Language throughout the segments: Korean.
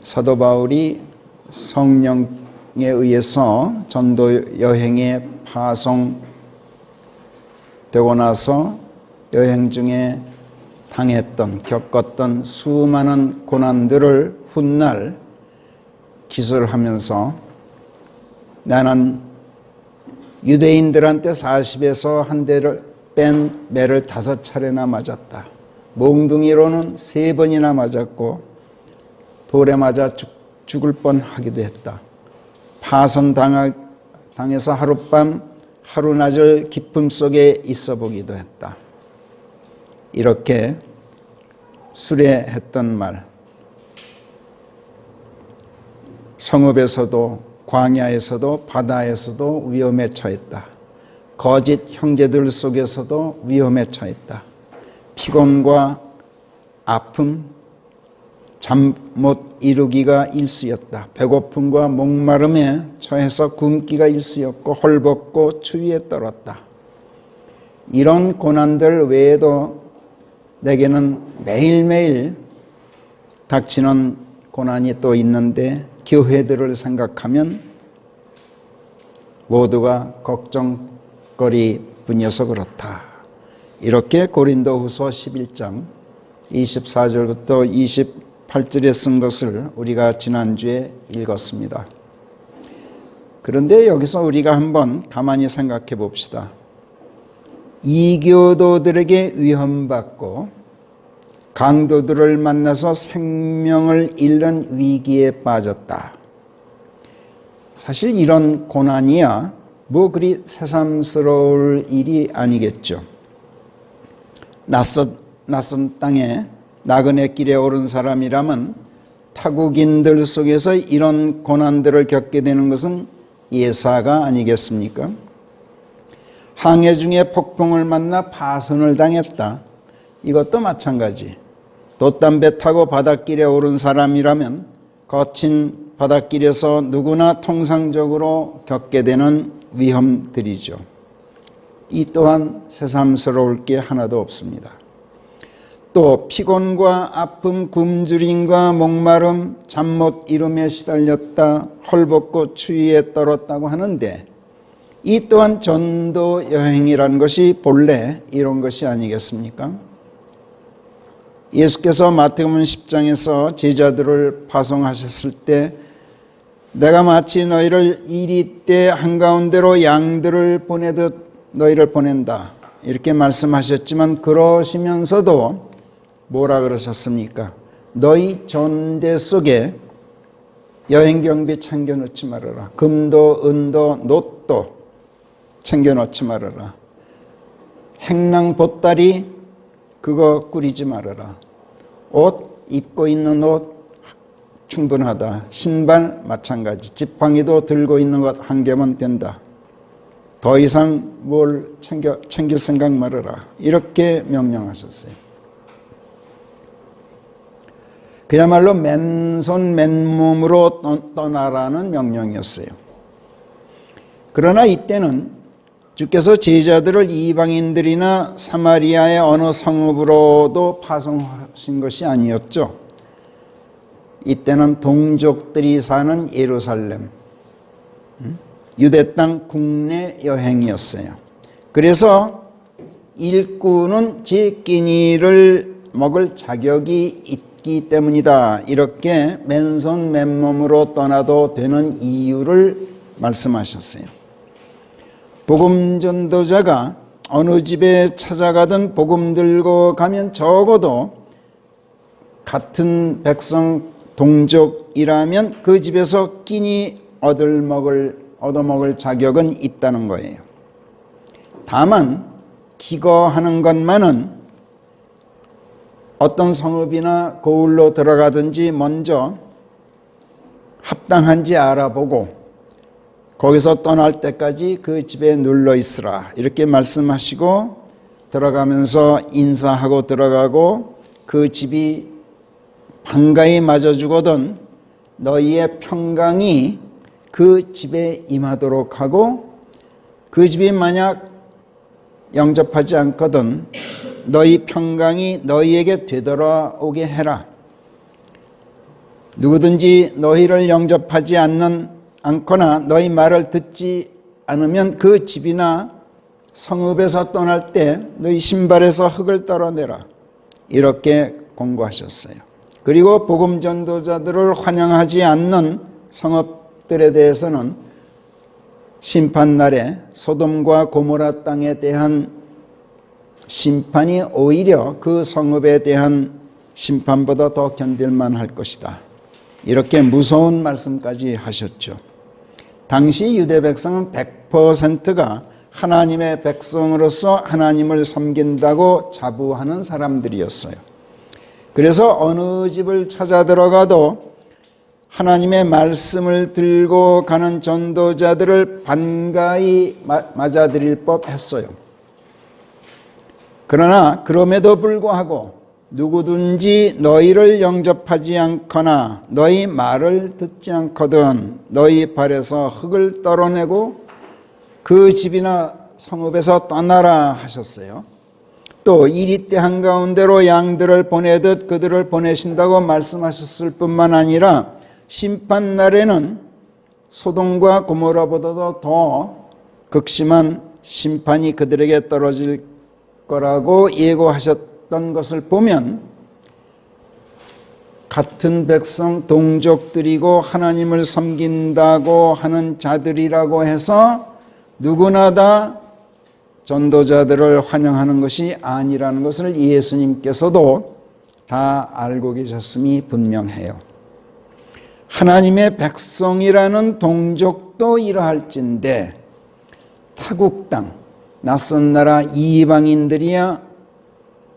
사도 바울이 성령에 의해서 전도 여행에 파송되고 나서 여행 중에 겪었던 수많은 고난들을 훗날 기술하면서 나는 유대인들한테 40에서 한 대를 뺀 매를 5차례나 맞았다. 몽둥이로는 3번이나 맞았고 돌에 맞아 죽을 뻔하기도 했다. 파선당해서 하룻밤 하루낮을 기쁨 속에 있어 보기도 했다. 이렇게 수레했던 말, 성읍에서도 광야에서도 바다에서도 위험에 처했다. 거짓 형제들 속에서도 위험에 처했다. 피곤과 아픔, 잠 못 이루기가 일쑤였다. 배고픔과 목마름에 처해서 굶기가 일쑤였고 헐벗고 추위에 떨었다. 이런 고난들 외에도 내게는 매일매일 닥치는 고난이 또 있는데 교회들을 생각하면 모두가 걱정거리뿐이어서 그렇다. 이렇게 고린도후서 11장 24절부터 28절에 쓴 것을 우리가 지난주에 읽었습니다. 그런데 여기서 우리가 한번 가만히 생각해 봅시다. 이교도들에게 위험받고 강도들을 만나서 생명을 잃는 위기에 빠졌다. 사실 이런 고난이야 뭐 그리 새삼스러울 일이 아니겠죠. 낯선 땅에 나그네 길에 오른 사람이라면 타국인들 속에서 이런 고난들을 겪게 되는 것은 예사가 아니겠습니까? 항해 중에 폭풍을 만나 파손을 당했다. 이것도 마찬가지. 돛담배 타고 바닷길에 오른 사람이라면 거친 바닷길에서 누구나 통상적으로 겪게 되는 위험들이죠. 이 또한 새삼스러울 게 하나도 없습니다. 또 피곤과 아픔, 굶주림과 목마름, 잠 못 이룸에 시달렸다, 헐벗고 추위에 떨었다고 하는데 이 또한 전도 여행이라는 것이 본래 이런 것이 아니겠습니까? 예수께서 마태복음 10장에서 제자들을 파송하셨을 때 내가 마치 너희를 이리떼 한가운데로 양들을 보내듯 너희를 보낸다 이렇게 말씀하셨지만 그러시면서도 뭐라 그러셨습니까? 너희 전대 속에 여행경비 챙겨놓지 말아라. 금도 은도 놋도 챙겨놓지 말아라. 행랑 보따리 그거 꾸리지 말아라. 옷 입고 있는 옷 충분하다. 신발 마찬가지. 지팡이도 들고 있는 것 한 개면 된다. 더 이상 뭘 챙길 생각 말아라. 이렇게 명령하셨어요. 그야말로 맨손 맨몸으로 떠나라는 명령이었어요. 그러나 이때는 주께서 제자들을 이방인들이나 사마리아의 어느 성읍으로도 파송하신 것이 아니었죠. 이때는 동족들이 사는 예루살렘, 유대 땅 국내 여행이었어요. 그래서 일꾼은 제 끼니를 먹을 자격이 있기 때문이다. 이렇게 맨손 맨몸으로 떠나도 되는 이유를 말씀하셨어요. 복음 전도자가 어느 집에 찾아가든 복음 들고 가면 적어도 같은 백성 동족이라면 그 집에서 끼니 얻어먹을 자격은 있다는 거예요. 다만 기거하는 것만은 어떤 성읍이나 고을로 들어가든지 먼저 합당한지 알아보고 거기서 떠날 때까지 그 집에 눌러 있으라 이렇게 말씀하시고 들어가면서 인사하고 들어가고 그 집이 반가이 맞아주거든 너희의 평강이 그 집에 임하도록 하고 그 집이 만약 영접하지 않거든 너희 평강이 너희에게 되돌아오게 해라. 누구든지 너희를 영접하지 않거나 너희 말을 듣지 않으면 그 집이나 성읍에서 떠날 때 너희 신발에서 흙을 떨어내라. 이렇게 공고하셨어요. 그리고 복음 전도자들을 환영하지 않는 성읍들에 대해서는 심판날에 소돔과 고모라 땅에 대한 심판이 오히려 그 성읍에 대한 심판보다 더 견딜만 할 것이다. 이렇게 무서운 말씀까지 하셨죠. 당시 유대 백성은 100%가 하나님의 백성으로서 하나님을 섬긴다고 자부하는 사람들이었어요. 그래서 어느 집을 찾아 들어가도 하나님의 말씀을 들고 가는 전도자들을 반가이 맞아들일 법했어요. 그러나 그럼에도 불구하고 누구든지 너희를 영접하지 않거나 너희 말을 듣지 않거든 너희 발에서 흙을 떨어내고 그 집이나 성읍에서 떠나라 하셨어요. 또 이리 때 한가운데로 양들을 보내듯 그들을 보내신다고 말씀하셨을 뿐만 아니라 심판날에는 소돔과 고모라보다도 더 극심한 심판이 그들에게 떨어질 거라고 예고하셨던 것을 보면 같은 백성 동족들이고 하나님을 섬긴다고 하는 자들이라고 해서 누구나 다 전도자들을 환영하는 것이 아니라는 것을 예수님께서도 다 알고 계셨음이 분명해요. 하나님의 백성이라는 동족도 이러할진데 타국 땅, 낯선 나라 이방인들이야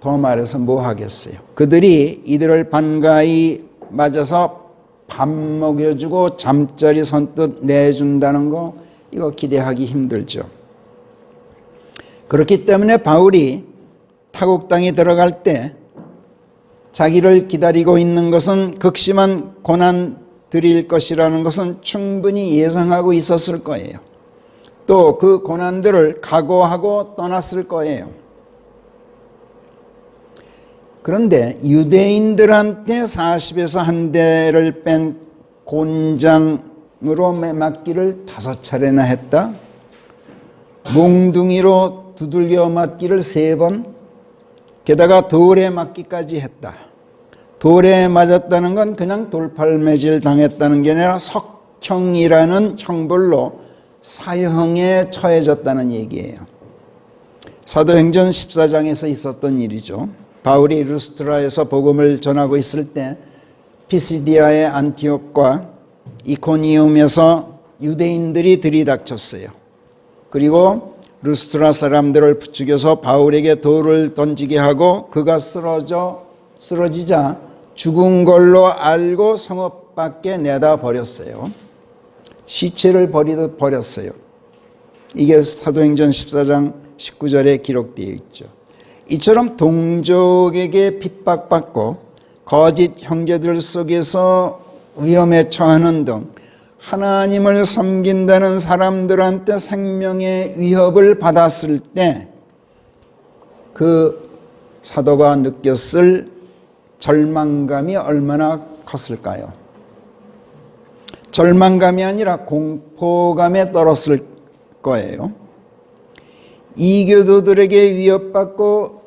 더 말해서 뭐 하겠어요. 그들이 이들을 반가이 맞아서 밥 먹여주고 잠자리 선뜻 내준다는 거 이거 기대하기 힘들죠. 그렇기 때문에 바울이 타국 땅에 들어갈 때 자기를 기다리고 있는 것은 극심한 고난들일 것이라는 것은 충분히 예상하고 있었을 거예요. 또 그 고난들을 각오하고 떠났을 거예요. 그런데 유대인들한테 40에서 한 대를 뺀 곤장으로 맞기를 5차례나 했다. 몽둥이로 두들겨 맞기를 3번, 게다가 돌에 맞기까지 했다. 돌에 맞았다는 건 그냥 돌팔매질 당했다는 게 아니라 석형이라는 형벌로 사형에 처해졌다는 얘기예요. 사도행전 14장에서 있었던 일이죠. 바울이 루스트라에서 복음을 전하고 있을 때 피시디아의 안티옥과 이코니움에서 유대인들이 들이닥쳤어요. 그리고 루스트라 사람들을 부추겨서 바울에게 돌을 던지게 하고 그가 쓰러지자 죽은 걸로 알고 성읍 밖에 내다 버렸어요. 시체를 버리듯 버렸어요. 이게 사도행전 14장 19절에 기록되어 있죠. 이처럼 동족에게 핍박받고 거짓 형제들 속에서 위험에 처하는 등 하나님을 섬긴다는 사람들한테 생명의 위협을 받았을 때 그 사도가 느꼈을 절망감이 얼마나 컸을까요? 절망감이 아니라 공포감에 떨었을 거예요. 이교도들에게 위협받고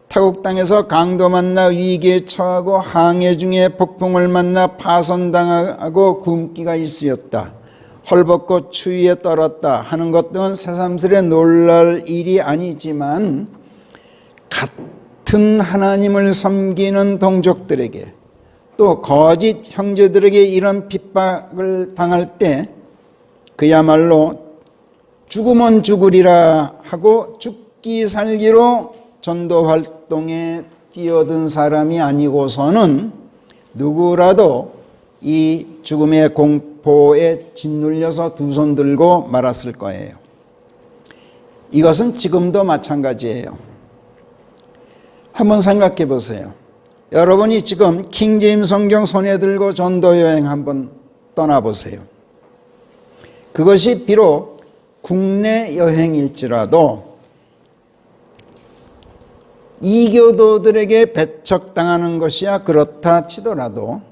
타국 땅에서 강도 만나 위기에 처하고 항해 중에 폭풍을 만나 파손당하고 굶기가 일쑤였다. 헐벗고 추위에 떨었다 하는 것 등은 새삼스레 놀랄 일이 아니지만 같은 하나님을 섬기는 동족들에게 또 거짓 형제들에게 이런 핍박을 당할 때 그야말로 죽으면 죽으리라 하고 죽기 살기로 전도 활동에 뛰어든 사람이 아니고서는 누구라도 이 죽음의 공포에 짓눌려서 두 손 들고 말았을 거예요. 이것은 지금도 마찬가지예요. 한번 생각해 보세요. 여러분이 지금 킹제임 성경 손에 들고 전도 여행 한번 떠나보세요. 그것이 비록 국내 여행일지라도 이교도들에게 배척당하는 것이야 그렇다 치더라도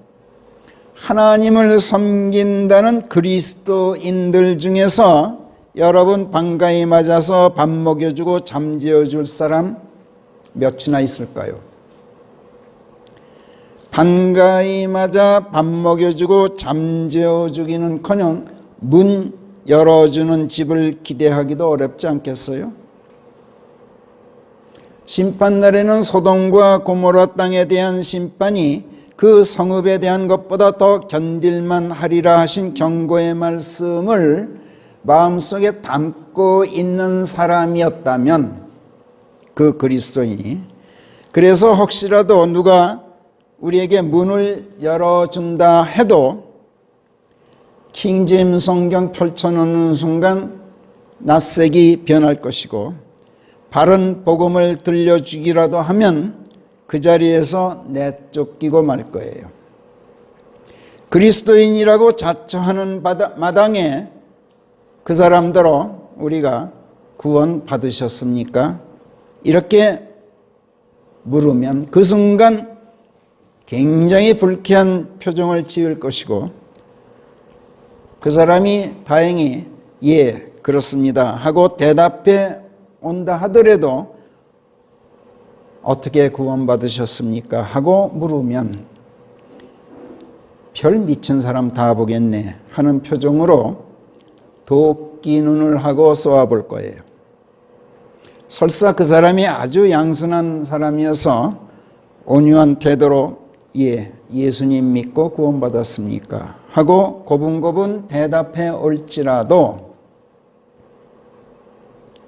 하나님을 섬긴다는 그리스도인들 중에서 여러분 반가이 맞아서 밥 먹여주고 잠재워줄 사람 몇이나 있을까요? 반가이 맞아 밥 먹여주고 잠재워주기는커녕 문 열어주는 집을 기대하기도 어렵지 않겠어요? 심판날에는 소돔과 고모라 땅에 대한 심판이 그 성읍에 대한 것보다 더 견딜만 하리라 하신 경고의 말씀을 마음속에 담고 있는 사람이었다면 그 그리스도인이, 그래서 혹시라도 누가 우리에게 문을 열어준다 해도 킹제임스 성경 펼쳐놓는 순간 낯색이 변할 것이고 바른 복음을 들려주기라도 하면 그 자리에서 내쫓기고 말 거예요. 그리스도인이라고 자처하는 마당에 그 사람들로 우리가 구원 받으셨습니까? 이렇게 물으면 그 순간 굉장히 불쾌한 표정을 지을 것이고 그 사람이 다행히 예 그렇습니다 하고 대답해 온다 하더라도 어떻게 구원받으셨습니까? 하고 물으면 별 미친 사람 다 보겠네 하는 표정으로 도끼 눈을 하고 쏘아볼 거예요. 설사 그 사람이 아주 양순한 사람이어서 온유한 태도로 예, 예수님 믿고 구원받았습니까? 하고 고분고분 대답해 올지라도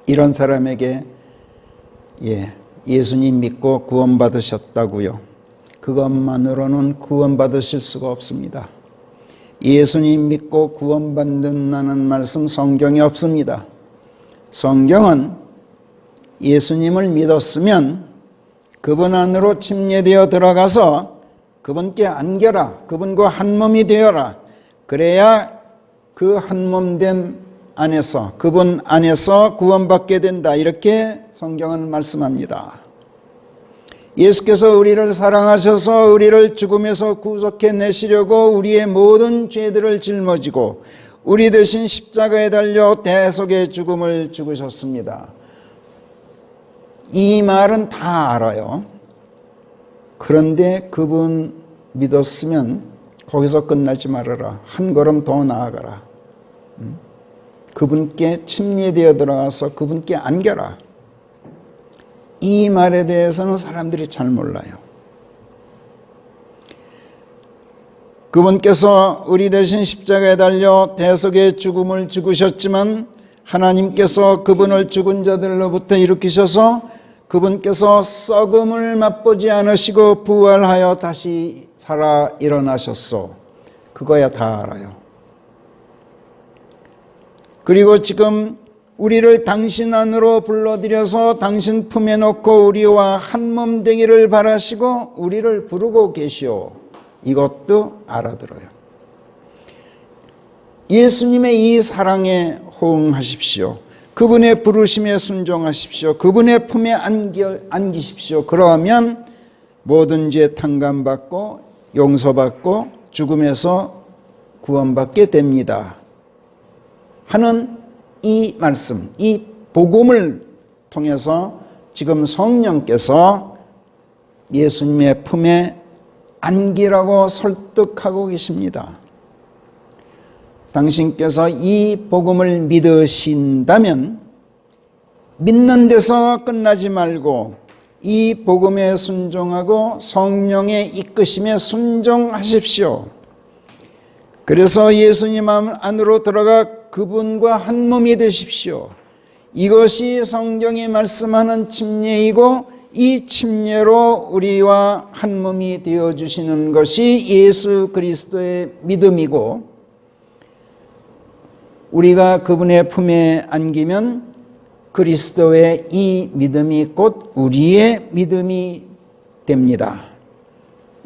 이런 사람에게 예, 예수님 믿고 구원받으셨다고요? 그것만으로는 구원받으실 수가 없습니다. 예수님 믿고 구원받는다는 말씀 성경에 없습니다. 성경은 예수님을 믿었으면 그분 안으로 침례되어 들어가서 그분께 안겨라. 그분과 한 몸이 되어라. 그래야 그 한 몸됨 안에서 그분 안에서 구원받게 된다. 이렇게 성경은 말씀합니다. 예수께서 우리를 사랑하셔서 우리를 죽음에서 구속해 내시려고 우리의 모든 죄들을 짊어지고 우리 대신 십자가에 달려 대속의 죽음을 죽으셨습니다. 이 말은 다 알아요. 그런데 그분 믿었으면 거기서 끝나지 말아라. 한 걸음 더 나아가라. 그분께 침례되어 들어가서 그분께 안겨라. 이 말에 대해서는 사람들이 잘 몰라요. 그분께서 우리 대신 십자가에 달려 대속의 죽음을 죽으셨지만 하나님께서 그분을 죽은 자들로부터 일으키셔서 그분께서 썩음을 맛보지 않으시고 부활하여 다시 살아 일어나셨소. 그거야 다 알아요. 그리고 지금 우리를 당신 안으로 불러들여서 당신 품에 놓고 우리와 한 몸 되기를 바라시고 우리를 부르고 계시오. 이것도 알아들어요. 예수님의 이 사랑에 호응하십시오. 그분의 부르심에 순종하십시오. 그분의 품에 안기십시오. 그러면 모든 죄 탕감받고 용서받고 죽음에서 구원받게 됩니다. 하는 이 말씀, 이 복음을 통해서 지금 성령께서 예수님의 품에 안기라고 설득하고 계십니다. 당신께서 이 복음을 믿으신다면 믿는 데서 끝나지 말고 이 복음에 순종하고 성령의 이끄심에 순종하십시오. 그래서 예수님 안으로 들어가 그분과 한 몸이 되십시오. 이것이 성경이 말씀하는 침례이고 이 침례로 우리와 한 몸이 되어주시는 것이 예수 그리스도의 믿음이고 우리가 그분의 품에 안기면 그리스도의 이 믿음이 곧 우리의 믿음이 됩니다.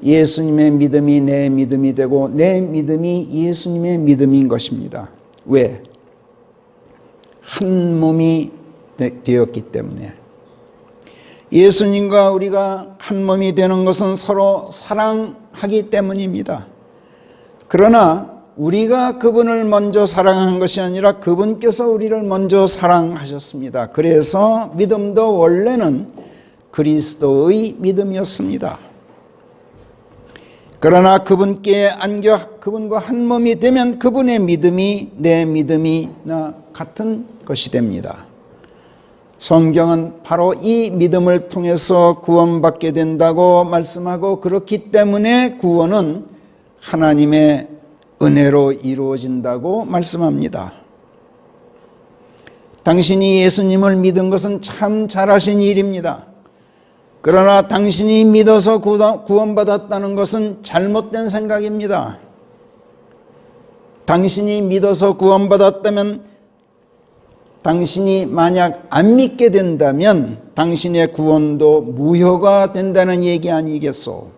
예수님의 믿음이 내 믿음이 되고 내 믿음이 예수님의 믿음인 것입니다. 왜? 한 몸이 되었기 때문에. 예수님과 우리가 한 몸이 되는 것은 서로 사랑하기 때문입니다. 그러나 우리가 그분을 먼저 사랑한 것이 아니라 그분께서 우리를 먼저 사랑하셨습니다. 그래서 믿음도 원래는 그리스도의 믿음이었습니다. 그러나 그분께 안겨 그분과 한 몸이 되면 그분의 믿음이 내 믿음이나 같은 것이 됩니다. 성경은 바로 이 믿음을 통해서 구원받게 된다고 말씀하고, 그렇기 때문에 구원은 하나님의 은혜로 이루어진다고 말씀합니다. 당신이 예수님을 믿은 것은 참 잘하신 일입니다. 그러나 당신이 믿어서 구원받았다는 것은 잘못된 생각입니다. 당신이 믿어서 구원받았다면, 당신이 만약 안 믿게 된다면 당신의 구원도 무효가 된다는 얘기 아니겠소?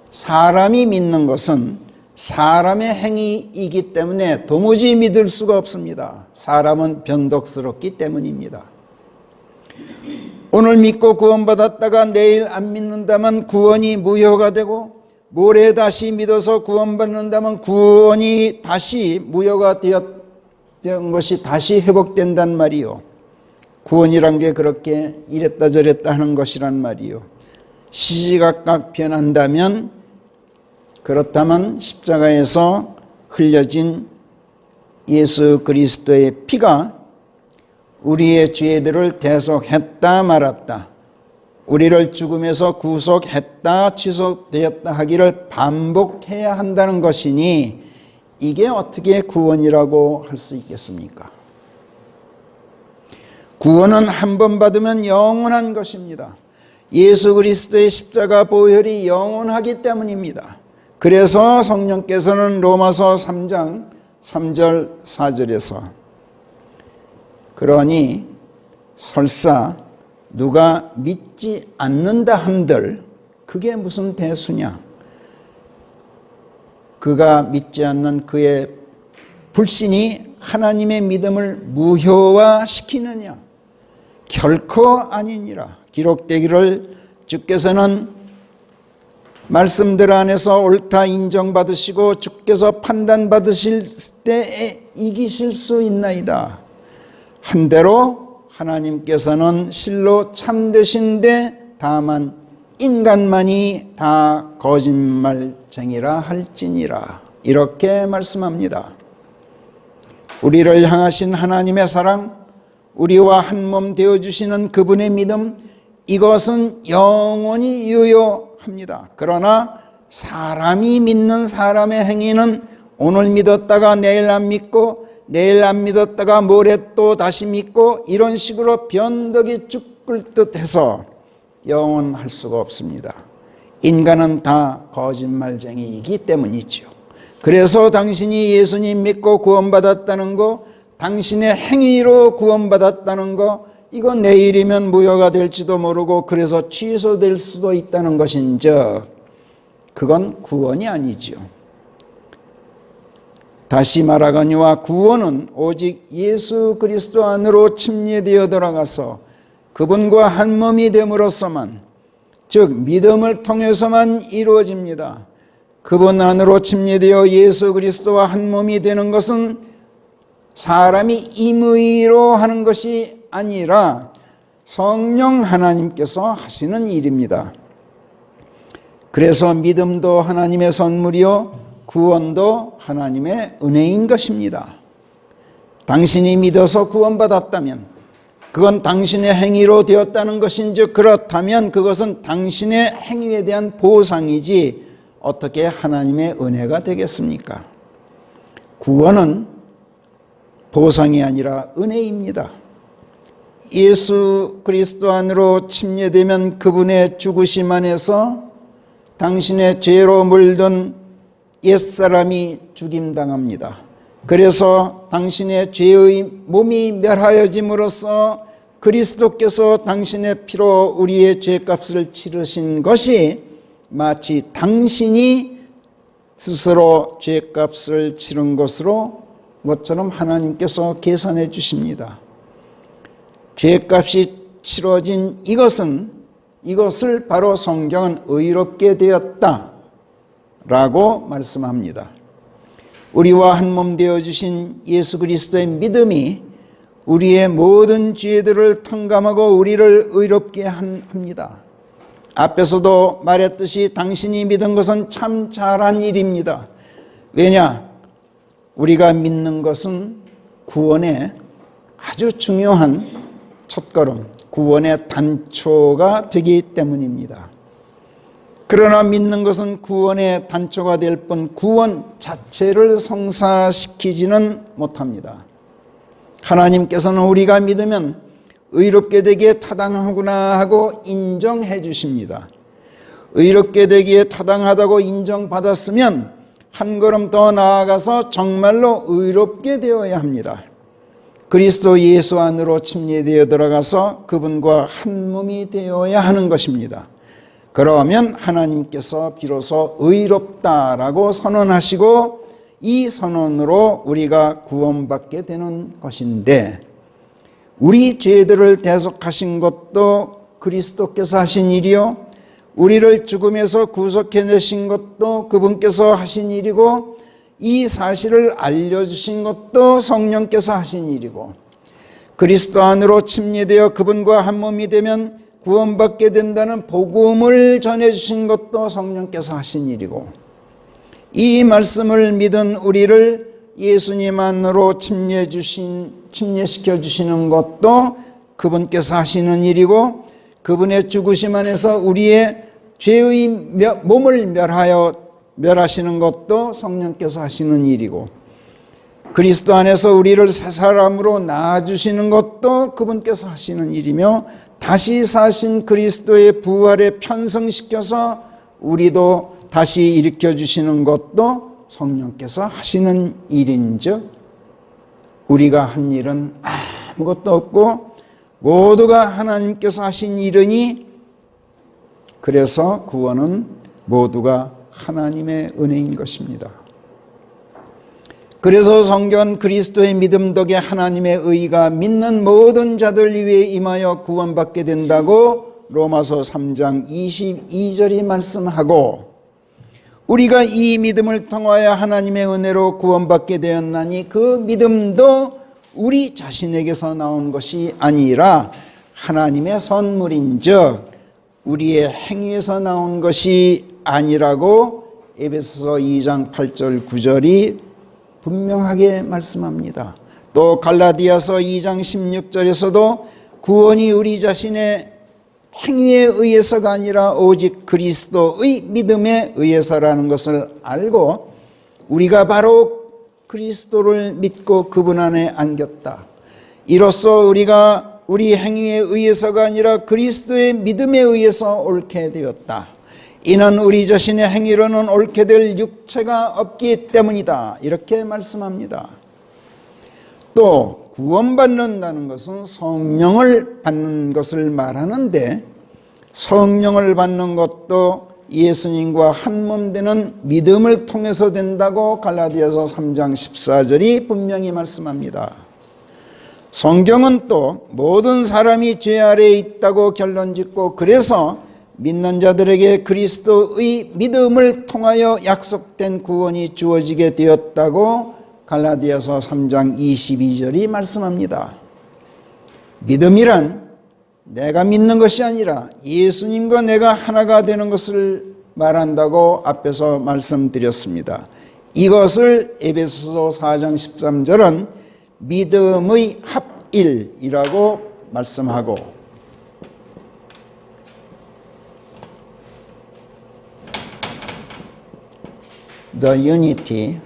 사람이 믿는 것은 사람의 행위이기 때문에 도무지 믿을 수가 없습니다. 사람은 변덕스럽기 때문입니다. 오늘 믿고 구원받았다가 내일 안 믿는다면 구원이 무효가 되고, 모레 다시 믿어서 구원받는다면 구원이 다시 무효가 되었던 것이 다시 회복된단 말이요. 구원이란 게 그렇게 이랬다 저랬다 하는 것이란 말이요. 시시각각 변한다면, 그렇다면 십자가에서 흘려진 예수 그리스도의 피가 우리의 죄들을 대속했다 말았다, 우리를 죽음에서 구속했다 취소되었다 하기를 반복해야 한다는 것이니, 이게 어떻게 구원이라고 할 수 있겠습니까? 구원은 한 번 받으면 영원한 것입니다. 예수 그리스도의 십자가 보혈이 영원하기 때문입니다. 그래서 성령께서는 로마서 3장 3절 4절에서 그러니 설사 누가 믿지 않는다 한들 그게 무슨 대수냐? 그가 믿지 않는 그의 불신이 하나님의 믿음을 무효화시키느냐? 결코 아니니라. 기록되기를 주께서는 말씀들 안에서 옳다 인정받으시고 주께서 판단받으실 때에 이기실 수 있나이다. 한대로 하나님께서는 실로 참되신데 다만 인간만이 다 거짓말쟁이라 할지니라. 이렇게 말씀합니다. 우리를 향하신 하나님의 사랑, 우리와 한 몸 되어주시는 그분의 믿음, 이것은 영원히 유효합니다. 그러나 사람이 믿는 사람의 행위는 오늘 믿었다가 내일 안 믿고, 내일 안 믿었다가 모레 또 다시 믿고, 이런 식으로 변덕이 죽을 듯 해서 영원할 수가 없습니다. 인간은 다 거짓말쟁이이기 때문이죠. 그래서 당신이 예수님 믿고 구원받았다는 거, 당신의 행위로 구원받았다는 거, 이거 내일이면 무효가 될지도 모르고 그래서 취소될 수도 있다는 것인즉 그건 구원이 아니죠. 다시 말하거니와 구원은 오직 예수 그리스도 안으로 침례되어 들어가서 그분과 한 몸이 됨으로써만, 즉 믿음을 통해서만 이루어집니다. 그분 안으로 침례되어 예수 그리스도와 한 몸이 되는 것은 사람이 임의로 하는 것이 아니라 성령 하나님께서 하시는 일입니다. 그래서 믿음도 하나님의 선물이요 구원도 하나님의 은혜인 것입니다. 당신이 믿어서 구원받았다면 그건 당신의 행위로 되었다는 것인즉, 그렇다면 그것은 당신의 행위에 대한 보상이지 어떻게 하나님의 은혜가 되겠습니까? 구원은 보상이 아니라 은혜입니다. 예수 그리스도 안으로 침례되면 그분의 죽으심 안에서 당신의 죄로 물든 옛사람이 죽임당합니다. 그래서 당신의 죄의 몸이 멸하여짐으로써 그리스도께서 당신의 피로 우리의 죄값을 치르신 것이 마치 당신이 스스로 죄값을 치른 것처럼 하나님께서 계산해 주십니다. 죄값이 치러진 이것을 바로 성경은 의롭게 되었다 라고 말씀합니다. 우리와 한 몸 되어주신 예수 그리스도의 믿음이 우리의 모든 죄들을 탕감하고 우리를 의롭게 합니다. 앞에서도 말했듯이 당신이 믿은 것은 참 잘한 일입니다. 왜냐? 우리가 믿는 것은 구원의 아주 중요한 첫걸음, 구원의 단초가 되기 때문입니다. 그러나 믿는 것은 구원의 단초가 될 뿐 구원 자체를 성사시키지는 못합니다. 하나님께서는 우리가 믿으면 의롭게 되기에 타당하구나 하고 인정해 주십니다. 의롭게 되기에 타당하다고 인정받았으면 한 걸음 더 나아가서 정말로 의롭게 되어야 합니다. 그리스도 예수 안으로 침례되어 들어가서 그분과 한 몸이 되어야 하는 것입니다. 그러면 하나님께서 비로소 의롭다라고 선언하시고 이 선언으로 우리가 구원받게 되는 것인데, 우리 죄들을 대속하신 것도 그리스도께서 하신 일이요, 우리를 죽음에서 구속해내신 것도 그분께서 하신 일이고, 이 사실을 알려주신 것도 성령께서 하신 일이고, 그리스도 안으로 침례되어 그분과 한 몸이 되면 구원받게 된다는 복음을 전해주신 것도 성령께서 하신 일이고, 이 말씀을 믿은 우리를 예수님 안으로 침례시켜 주시는 것도 그분께서 하시는 일이고, 그분의 죽으심 안에서 우리의 죄의 몸을 멸하시는 것도 성령께서 하시는 일이고, 그리스도 안에서 우리를 새 사람으로 낳아주시는 것도 그분께서 하시는 일이며, 다시 사신 그리스도의 부활에 편성시켜서 우리도 다시 일으켜주시는 것도 성령께서 하시는 일인즉, 우리가 한 일은 아무것도 없고 모두가 하나님께서 하신 일이니, 그래서 구원은 모두가 하나님의 은혜인 것입니다. 그래서 성경은 그리스도의 믿음 덕에 하나님의 의가 믿는 모든 자들 위에 임하여 구원받게 된다고 로마서 3장 22절이 말씀하고, 우리가 이 믿음을 통하여 하나님의 은혜로 구원받게 되었나니 그 믿음도 우리 자신에게서 나온 것이 아니라 하나님의 선물인즉 우리의 행위에서 나온 것이 아니라고 에베소서 2장 8절 9절이 분명하게 말씀합니다. 또 갈라디아서 2장 16절에서도 구원이 우리 자신의 행위에 의해서가 아니라 오직 그리스도의 믿음에 의해서라는 것을 알고, 우리가 바로 그리스도를 믿고 그분 안에 안겼다. 이로써 우리가 우리 행위에 의해서가 아니라 그리스도의 믿음에 의해서 옳게 되었다. 이는 우리 자신의 행위로는 옳게 될 육체가 없기 때문이다. 이렇게 말씀합니다. 또 구원받는다는 것은 성령을 받는 것을 말하는데, 성령을 받는 것도 예수님과 한 몸 되는 믿음을 통해서 된다고 갈라디아서 3장 14절이 분명히 말씀합니다. 성경은 또 모든 사람이 죄 아래에 있다고 결론짓고, 그래서 믿는 자들에게 그리스도의 믿음을 통하여 약속된 구원이 주어지게 되었다고 갈라디아서 3장 22절이 말씀합니다. 믿음이란 내가 믿는 것이 아니라 예수님과 내가 하나가 되는 것을 말한다고 앞에서 말씀드렸습니다. 이것을 에베소서 4장 13절은 믿음의 합일이라고 말씀하고, The unity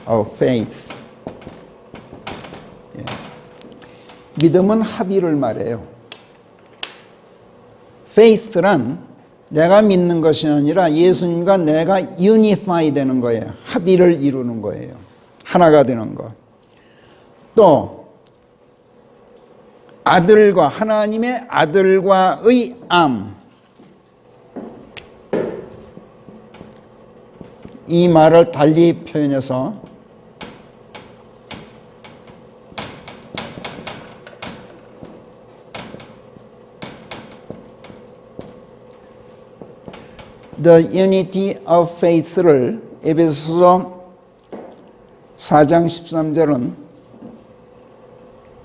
of faith. 믿음은 합의를 말해요. faith란 내가 믿는 것이 아니라 예수님과 내가 unify 되는 거예요. 합의를 이루는 거예요. 하나가 되는 것. 또 아들과, 하나님의 아들과의 암, 이 말을 달리 표현해서 The unity of faith를 에베소서 4장 13절은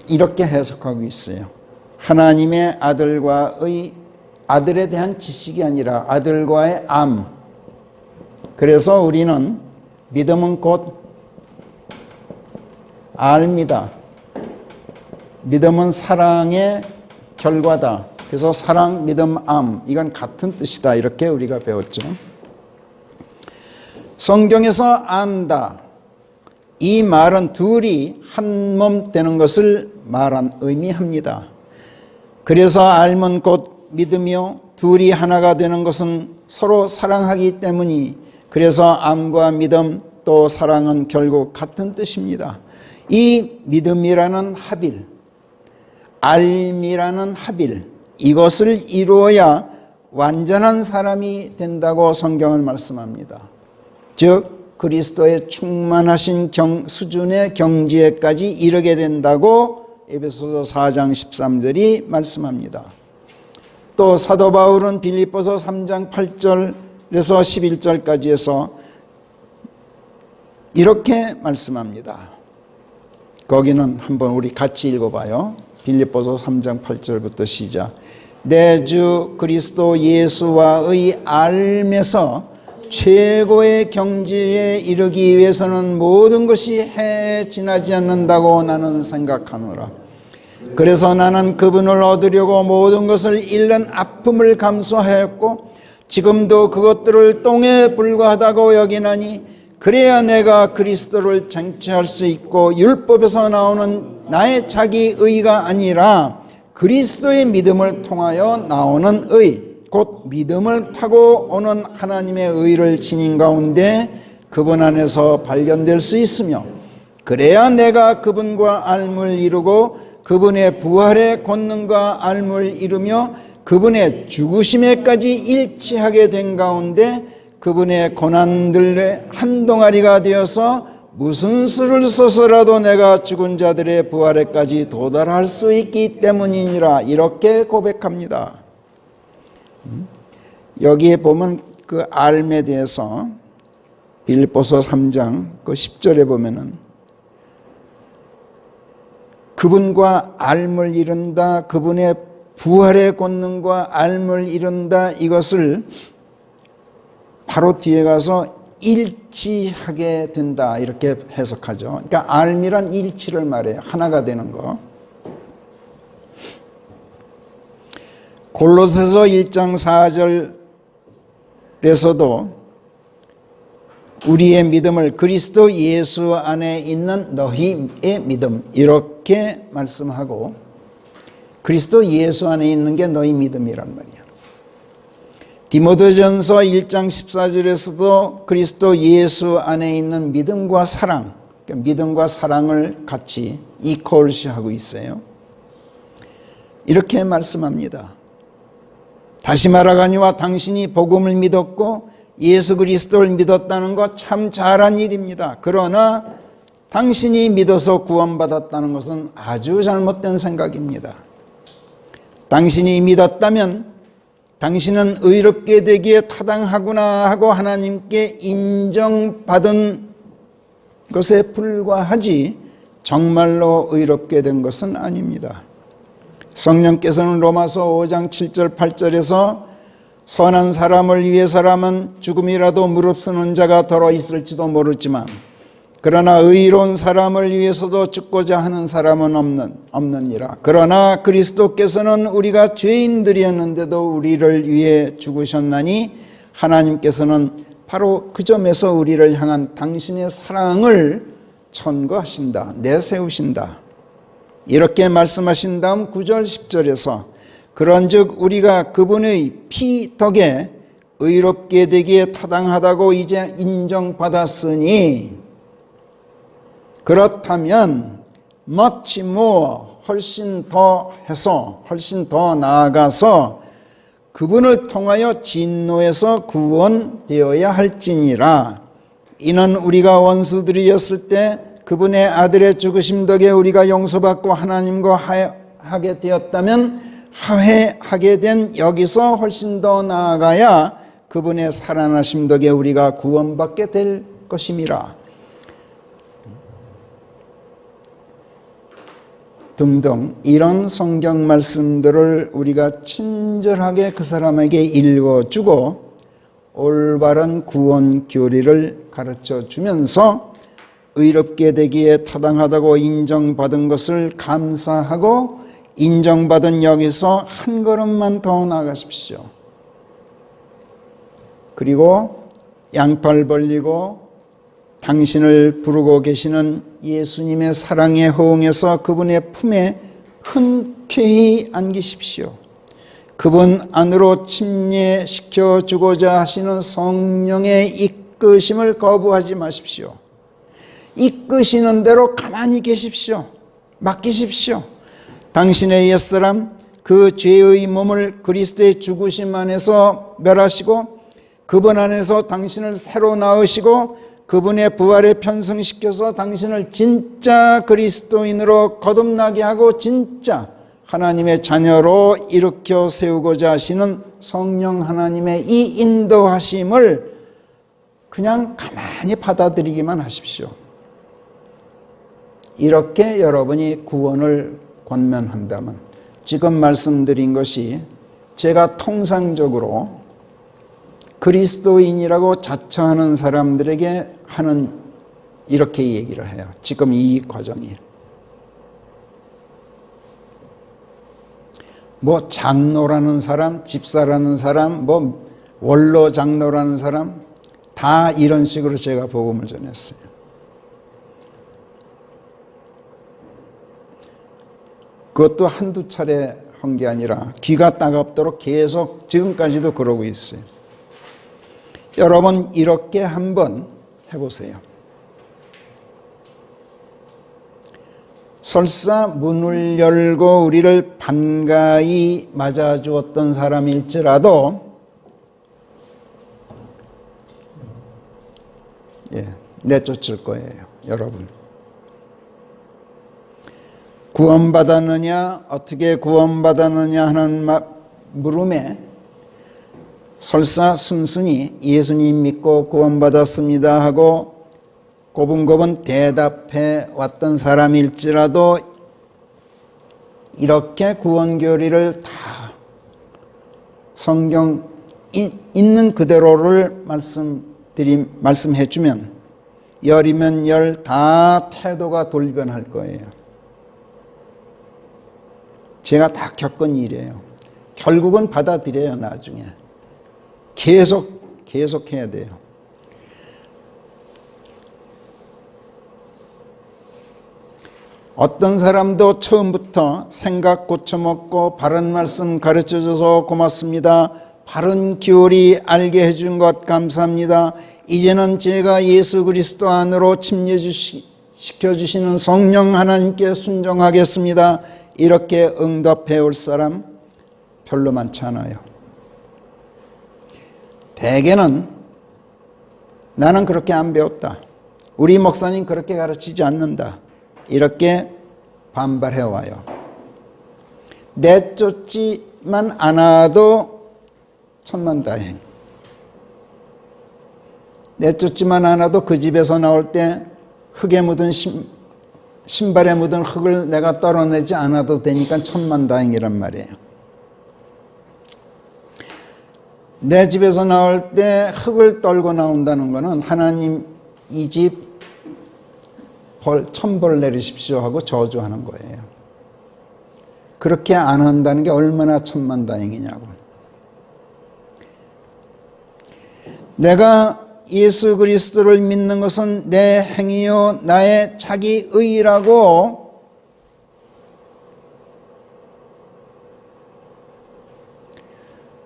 이렇게 해석하고 있어요. 하나님의 아들에 대한 지식이 아니라 아들과의 암. 그래서 우리는 믿음은 곧 알미다. 믿음은 사랑의 결과다. 그래서 사랑, 믿음, 암, 이건 같은 뜻이다. 이렇게 우리가 배웠죠. 성경에서 안다. 이 말은 둘이 한 몸 되는 것을 의미합니다. 그래서 알면 곧 믿으며 둘이 하나가 되는 것은 서로 사랑하기 때문이, 그래서 암과 믿음 또 사랑은 결국 같은 뜻입니다. 이 믿음이라는 합일, 알미라는 합일, 이것을 이루어야 완전한 사람이 된다고 성경은 말씀합니다. 즉 그리스도의 충만하신 수준의 경지에까지 이르게 된다고 에베소서 4장 13절이 말씀합니다. 또 사도 바울은 빌립보서 3장 8절에서 11절까지 해서 이렇게 말씀합니다. 거기는 한번 우리 같이 읽어봐요. 빌립보서 3장 8절부터 시작. 내 주 그리스도 예수와의 알면서 최고의 경지에 이르기 위해서는 모든 것이 해지나지 않는다고 나는 생각하노라. 그래서 나는 그분을 얻으려고 모든 것을 잃는 아픔을 감수하였고 지금도 그것들을 똥에 불과하다고 여기나니, 그래야 내가 그리스도를 쟁취할 수 있고 율법에서 나오는 나의 자기 의가 아니라 그리스도의 믿음을 통하여 나오는 의, 곧 믿음을 타고 오는 하나님의 의를 지닌 가운데 그분 안에서 발견될 수 있으며, 그래야 내가 그분과 알물 이루고 그분의 부활의 권능과 알물 이루며 그분의 죽으심에까지 일치하게 된 가운데 그분의 고난들의 한 동아리가 되어서 무슨 수를 써서라도 내가 죽은 자들의 부활에까지 도달할 수 있기 때문이니라. 이렇게 고백합니다. 여기에 보면 그 알에 대해서 빌립보서 3장 그 10절에 보면은 그분과 알을 이룬다, 그분의 부활의 권능과 알을 이룬다, 이것을 바로 뒤에 가서 일치하게 된다 이렇게 해석하죠. 그러니까 알미란 일치를 말해요. 하나가 되는 거. 골로새서 1장 4절에서도 우리의 믿음을 그리스도 예수 안에 있는 너희의 믿음 이렇게 말씀하고, 그리스도 예수 안에 있는 게 너희 믿음이란 말이야. 디모데전서 1장 14절에서도 그리스도 예수 안에 있는 믿음과 사랑, 그러니까 믿음과 사랑을 같이 이퀄시하고 있어요. 이렇게 말씀합니다. 다시 말하거니와 당신이 복음을 믿었고 예수 그리스도를 믿었다는 것 참 잘한 일입니다. 그러나 당신이 믿어서 구원받았다는 것은 아주 잘못된 생각입니다. 당신이 믿었다면 당신은 의롭게 되기에 타당하구나 하고 하나님께 인정받은 것에 불과하지 정말로 의롭게 된 것은 아닙니다. 성령께서는 로마서 5장 7절 8절에서 선한 사람을 위해서라면 죽음이라도 무릅쓰는 자가 더러 있을지도 모르지만 그러나 의로운 사람을 위해서도 죽고자 하는 사람은 없느니라. 그러나 그리스도께서는 우리가 죄인들이었는데도 우리를 위해 죽으셨나니 하나님께서는 바로 그 점에서 우리를 향한 당신의 사랑을 천거하신다, 내세우신다. 이렇게 말씀하신 다음 9절 10절에서 그런즉 우리가 그분의 피 덕에 의롭게 되기에 타당하다고 이제 인정받았으니 그렇다면 much more 훨씬 더 해서 훨씬 더 나아가서 그분을 통하여 진노에서 구원되어야 할지니라. 이는 우리가 원수들이었을 때 그분의 아들의 죽으심 덕에 우리가 용서받고 하나님과 화해하게 되었다면 화해하게 된 여기서 훨씬 더 나아가야 그분의 살아나심 덕에 우리가 구원받게 될 것임이라. 등등 이런 성경 말씀들을 우리가 친절하게 그 사람에게 읽어주고 올바른 구원 교리를 가르쳐 주면서 의롭게 되기에 타당하다고 인정받은 것을 감사하고 인정받은 여기서 한 걸음만 더 나가십시오. 그리고 양팔 벌리고 당신을 부르고 계시는 예수님의 사랑에 호응해서 그분의 품에 흔쾌히 안기십시오. 그분 안으로 침례시켜 주고자 하시는 성령의 이끄심을 거부하지 마십시오. 이끄시는 대로 가만히 계십시오. 맡기십시오. 당신의 옛사람 그 죄의 몸을 그리스도의 죽으심 안에서 멸하시고 그분 안에서 당신을 새로 낳으시고 그분의 부활에 편성시켜서 당신을 진짜 그리스도인으로 거듭나게 하고 진짜 하나님의 자녀로 일으켜 세우고자 하시는 성령 하나님의 이 인도하심을 그냥 가만히 받아들이기만 하십시오. 이렇게 여러분이 구원을 권면한다면 지금 말씀드린 것이 제가 통상적으로 그리스도인이라고 자처하는 사람들에게 하는 이렇게 얘기를 해요. 지금 이 과정이 뭐 장로라는 사람, 집사라는 사람, 뭐 원로 장로라는 사람 다 이런 식으로 제가 복음을 전했어요. 그것도 한두 차례 한 게 아니라 귀가 따갑도록 계속 지금까지도 그러고 있어요. 여러분 이렇게 한번 해보세요. 설사 문을 열고 우리를 반가이 맞아주었던 사람일지라도 내쫓을 거예요. 여러분 구원받았느냐 어떻게 구원받았느냐 하는 물음에 설사 순순히 예수님 믿고 구원받았습니다 하고 고분고분 대답해 왔던 사람일지라도 이렇게 구원교리를 다 성경 있는 그대로를 말씀해 주면 열이면 열 다 태도가 돌변할 거예요. 제가 다 겪은 일이에요. 결국은 받아들여요. 나중에 계속 해야 돼요. 어떤 사람도 처음부터 생각 고쳐먹고 바른 말씀 가르쳐줘서 고맙습니다. 바른 교리 알게 해준 것 감사합니다. 이제는 제가 예수 그리스도 안으로 침례시켜주시는 성령 하나님께 순종하겠습니다. 이렇게 응답해 올 사람 별로 많지 않아요. 대개는 나는 그렇게 안 배웠다. 우리 목사님 그렇게 가르치지 않는다. 이렇게 반발해 와요. 내쫓지만 않아도 천만다행. 내쫓지만 않아도 그 집에서 나올 때 흙에 묻은 신발에 묻은 흙을 내가 떨어내지 않아도 되니까 천만다행이란 말이에요. 내 집에서 나올 때 흙을 떨고 나온다는 것은 하나님 이 집 천벌 내리십시오 하고 저주하는 거예요. 그렇게 안 한다는 게 얼마나 천만다행이냐고. 내가 예수 그리스도를 믿는 것은 내 행위요 나의 자기 의라고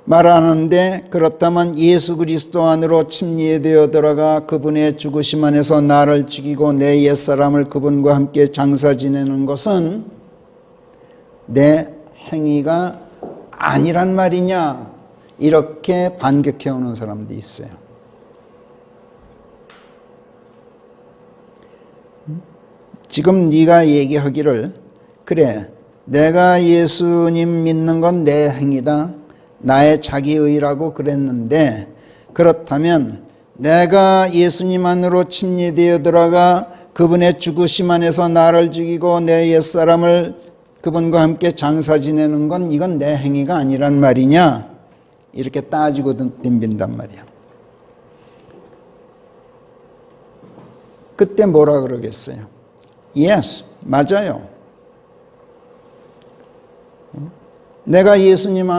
말하는데 그렇다면 예수 그리스도 안으로 침례되어 들어가 그분의 죽으심 안에서 나를 죽이고 내 옛사람을 그분과 함께 장사 지내는 것은 내 행위가 아니란 말이냐 이렇게 반격해 오는 사람도 있어요. 지금 네가 얘기하기를 그래 내가 예수님 믿는 건 내 행위다 나의 자기의라고 그랬는데 그렇다면 내가 예수님 안으로 침례되어 들어가 그분의 죽으심 안에서 나를 죽이고 내 옛사람을 그분과 함께 장사 지내는 건 이건 내 행위가 아니란 말이냐? 이렇게 따지고 덤빈단 말이야. 그때 뭐라 그러겠어요? Yes, 맞아요. 내가 예수님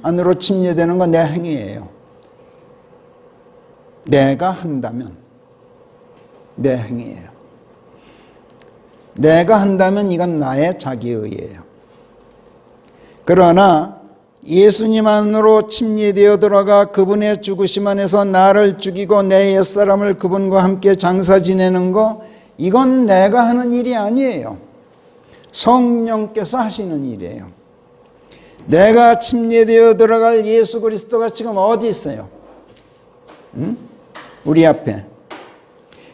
안으로 침례되는 건 내 행위예요. 내가 한다면 내 행위예요. 내가 한다면 이건 나의 자기의예요. 그러나 예수님 안으로 침례되어 들어가 그분의 죽으심 안에서 나를 죽이고 내 옛사람을 그분과 함께 장사 지내는 거, 이건 내가 하는 일이 아니에요. 성령께서 하시는 일이에요. 내가 침례되어 들어갈 예수 그리스도가 지금 어디 있어요? 응? 우리 앞에.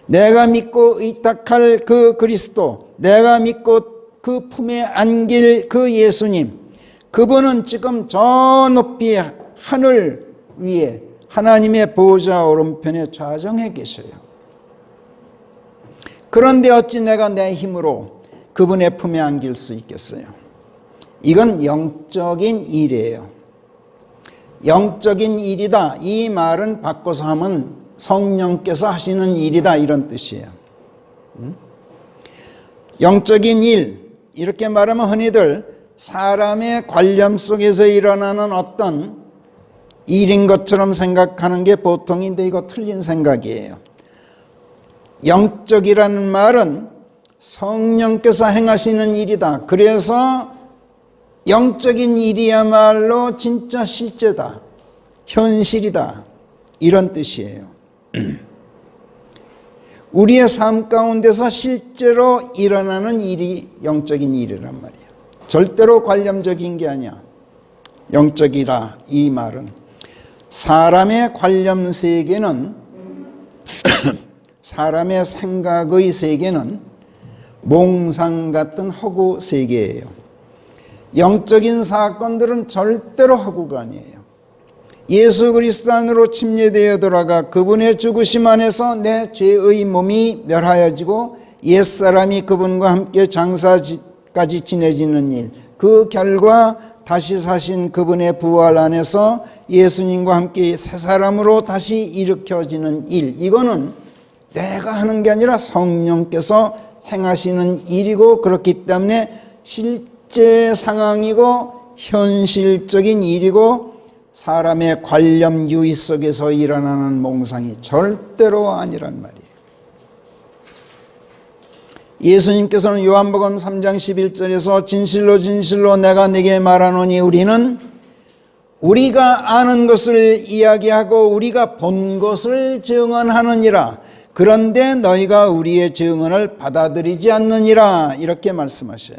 내가 믿고 의탁할 그 그리스도, 내가 믿고 그 품에 안길 그 예수님, 그분은 지금 저 높이 하늘 위에 하나님의 보좌 오른편에 좌정해 계셔요. 그런데 어찌 내가 내 힘으로 그분의 품에 안길 수 있겠어요? 이건 영적인 일이에요. 영적인 일이다. 이 말은 바꿔서 하면 성령께서 하시는 일이다, 이런 뜻이에요. 영적인 일, 이렇게 말하면 흔히들 사람의 관념 속에서 일어나는 어떤 일인 것처럼 생각하는 게 보통인데 이거 틀린 생각이에요. 영적이라는 말은 성령께서 행하시는 일이다. 그래서 영적인 일이야말로 진짜 실제다, 현실이다, 이런 뜻이에요. 우리의 삶 가운데서 실제로 일어나는 일이 영적인 일이란 말이에요. 절대로 관념적인 게 아니야. 영적이라 이 말은 사람의 관념 세계는 사람의 생각의 세계는 몽상 같은 허구 세계예요. 영적인 사건들은 절대로 허구가 아니에요. 예수 그리스도 안으로 침례되어 들어가 그분의 죽으심 안에서 내 죄의 몸이 멸하여지고 옛사람이 그분과 함께 장사까지 지내지는 일, 그 결과 다시 사신 그분의 부활 안에서 예수님과 함께 새 사람으로 다시 일으켜지는 일, 이거는 내가 하는 게 아니라 성령께서 행하시는 일이고, 그렇기 때문에 실제 상황이고 현실적인 일이고 사람의 관념 유의 속에서 일어나는 몽상이 절대로 아니란 말이에요. 예수님께서는 요한복음 3장 11절에서 진실로 진실로 내가 네게 말하노니 우리는 우리가 아는 것을 이야기하고 우리가 본 것을 증언하느니라. 그런데 너희가 우리의 증언을 받아들이지 않느니라. 이렇게 말씀하셔요.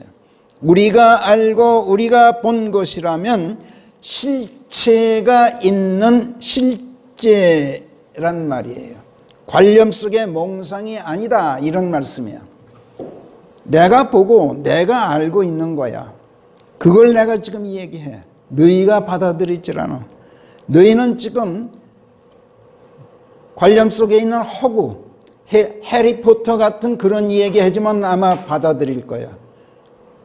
우리가 알고 우리가 본 것이라면 실체가 있는 실제란 말이에요. 관념 속의 몽상이 아니다, 이런 말씀이야. 내가 보고 내가 알고 있는 거야. 그걸 내가 지금 얘기해. 너희가 받아들이질 않아. 너희는 지금 관념 속에 있는 허구, 해리포터 같은 그런 얘기 해주면 아마 받아들일 거야.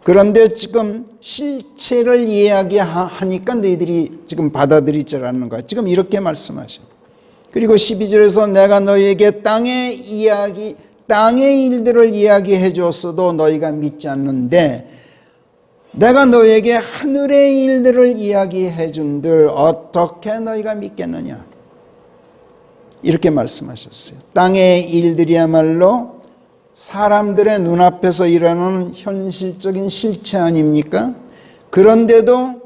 그런데 지금 실체를 이야기하니까 너희들이 지금 받아들이질 않는 거야. 지금 이렇게 말씀하셔. 그리고 12절에서 내가 너희에게 땅의 일들을 이야기해 줬어도 너희가 믿지 않는데 내가 너희에게 하늘의 일들을 이야기해 준들 어떻게 너희가 믿겠느냐. 이렇게 말씀하셨어요. 땅의 일들이야말로 사람들의 눈앞에서 일어나는 현실적인 실체 아닙니까? 그런데도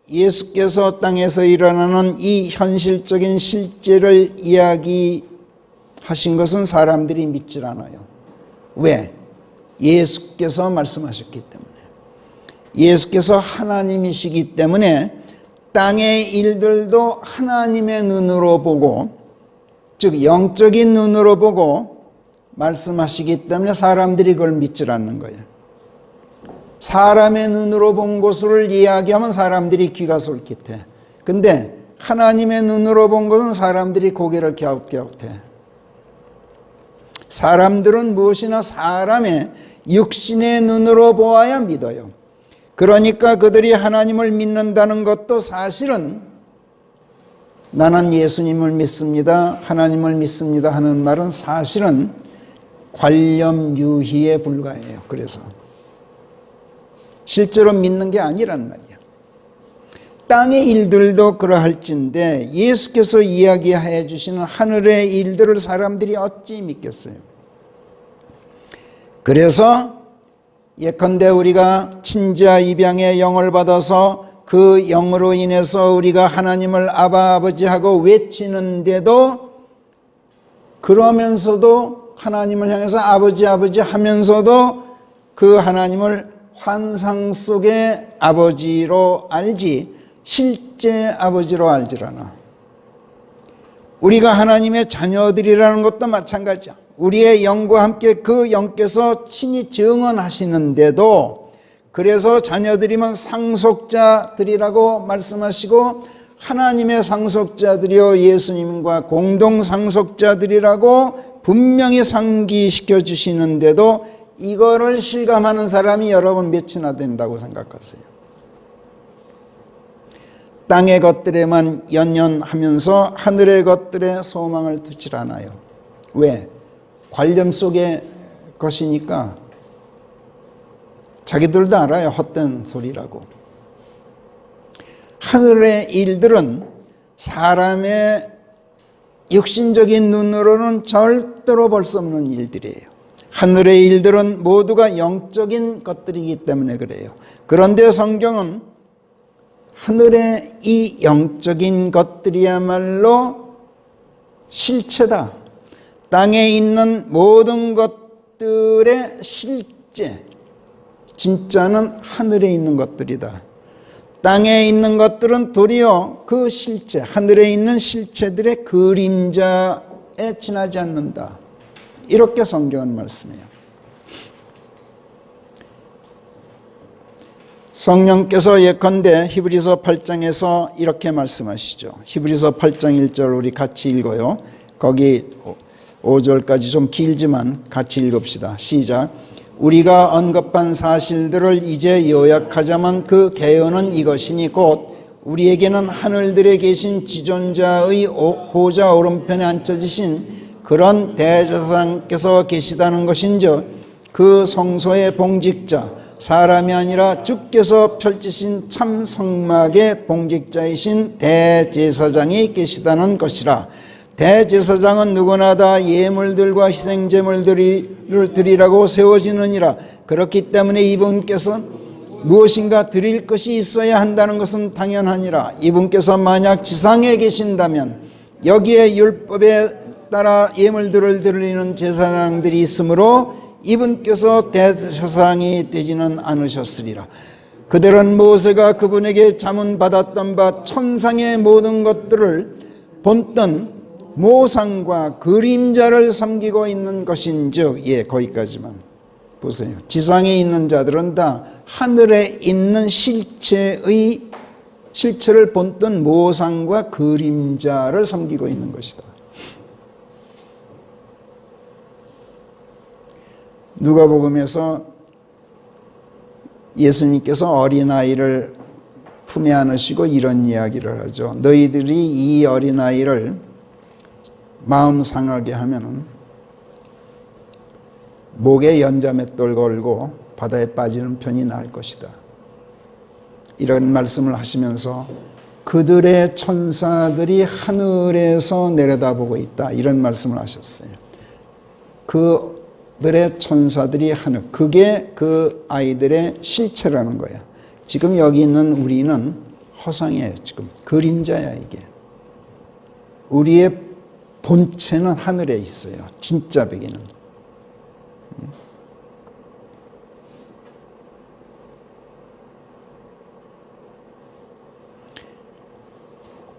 예수께서 땅에서 일어나는 이 현실적인 실제를 이야기하신 것은 사람들이 믿질 않아요. 왜? 예수께서 말씀하셨기 때문에. 예수께서 하나님이시기 때문에 땅의 일들도 하나님의 눈으로 보고, 즉 영적인 눈으로 보고 말씀하시기 때문에 사람들이 그걸 믿질 않는 거예요. 사람의 눈으로 본 것을 이야기하면 사람들이 귀가 솔깃해. 근데 하나님의 눈으로 본 것은 사람들이 고개를 갸웃갸웃해. 사람들은 무엇이나 사람의 육신의 눈으로 보아야 믿어요. 그러니까 그들이 하나님을 믿는다는 것도 사실은 나는 예수님을 믿습니다, 하나님을 믿습니다 하는 말은 사실은 관념유희에 불과해요. 그래서 실제로 믿는 게 아니란 말이야. 땅의 일들도 그러할진데 예수께서 이야기해 주시는 하늘의 일들을 사람들이 어찌 믿겠어요? 그래서 예컨대 우리가 친자 입양의 영을 받아서 그 영으로 인해서 우리가 하나님을 아바 아버지하고 외치는데도, 그러면서도 하나님을 향해서 아버지 아버지 하면서도 그 하나님을 환상 속의 아버지로 알지 실제 아버지로 알질 않아. 우리가 하나님의 자녀들이라는 것도 마찬가지야. 우리의 영과 함께 그 영께서 친히 증언하시는데도, 그래서 자녀들이면 상속자들이라고 말씀하시고 하나님의 상속자들이요 예수님과 공동 상속자들이라고 분명히 상기시켜 주시는데도 이거를 실감하는 사람이 여러분 몇이나 된다고 생각하세요? 땅의 것들에만 연연하면서 하늘의 것들에 소망을 두질 않아요. 왜? 관념 속의 것이니까. 자기들도 알아요. 헛된 소리라고. 하늘의 일들은 사람의 육신적인 눈으로는 절대로 볼 수 없는 일들이에요. 하늘의 일들은 모두가 영적인 것들이기 때문에 그래요. 그런데 성경은 하늘의 이 영적인 것들이야말로 실체다. 땅에 있는 모든 것들의 실제, 진짜는 하늘에 있는 것들이다. 땅에 있는 것들은 도리어 그 실체, 하늘에 있는 실체들의 그림자에 지나지 않는다. 이렇게 성경은 말씀해요. 성령께서 예컨대 히브리서 8장에서 이렇게 말씀하시죠. 히브리서 8장 1절 우리 같이 읽어요. 거기 5절까지 좀 길지만 같이 읽읍시다. 시작. 우리가 언급한 사실들을 이제 요약하자면 그 개요는 이것이니 곧 우리에게는 하늘들에 계신 지존자의 보좌 오른편에 앉혀지신 그런 대제사장께서 계시다는 것인즉 그 성소의 봉직자 사람이 아니라 주께서 펼치신 참 성막의 봉직자이신 대제사장이 계시다는 것이라. 대제사장은 누구나 다 예물들과 희생제물들을 드리라고 세워지느니라. 그렇기 때문에 이분께서 무엇인가 드릴 것이 있어야 한다는 것은 당연하니라. 이분께서 만약 지상에 계신다면 여기에 율법에 따라 예물들을 드리는 제사장들이 있으므로 이분께서 대제사장이 되지는 않으셨으리라. 그들은 모세가 그분에게 자문 받았던 바 천상의 모든 것들을 본뜬 모상과 그림자를 섬기고 있는 것인즉, 거기까지만 보세요. 지상에 있는 자들은 다 하늘에 있는 실체를 본뜬 모상과 그림자를 섬기고 있는 것이다. 누가복음에서 예수님께서 어린아이를 품에 안으시고 이런 이야기를 하죠. 너희들이 이 어린아이를 마음 상하게 하면은 목에 연자맷돌 걸고 바다에 빠지는 편이 나을 것이다. 이런 말씀을 하시면서 그들의 천사들이 하늘에서 내려다보고 있다. 이런 말씀을 하셨어요. 그들의 천사들이 하늘, 그게 그 아이들의 실체라는 거야. 지금 여기 있는 우리는 허상이에요. 지금 그림자야 이게. 우리의 본체는 하늘에 있어요. 진짜 베개는.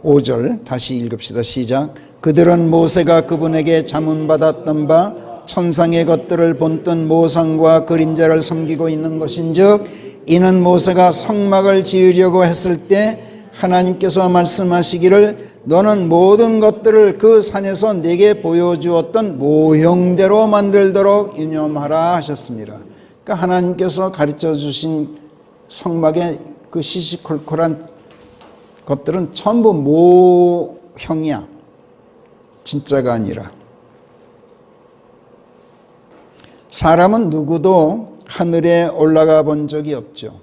5절 다시 읽읍시다. 시작. 그들은 모세가 그분에게 자문받았던 바 천상의 것들을 본뜬 모상과 그림자를 섬기고 있는 것인즉 이는 모세가 성막을 지으려고 했을 때 하나님께서 말씀하시기를 너는 모든 것들을 그 산에서 내게 보여주었던 모형대로 만들도록 유념하라 하셨습니다. 그러니까 하나님께서 가르쳐 주신 성막의 그 시시콜콜한 것들은 전부 모형이야. 진짜가 아니라. 사람은 누구도 하늘에 올라가 본 적이 없죠.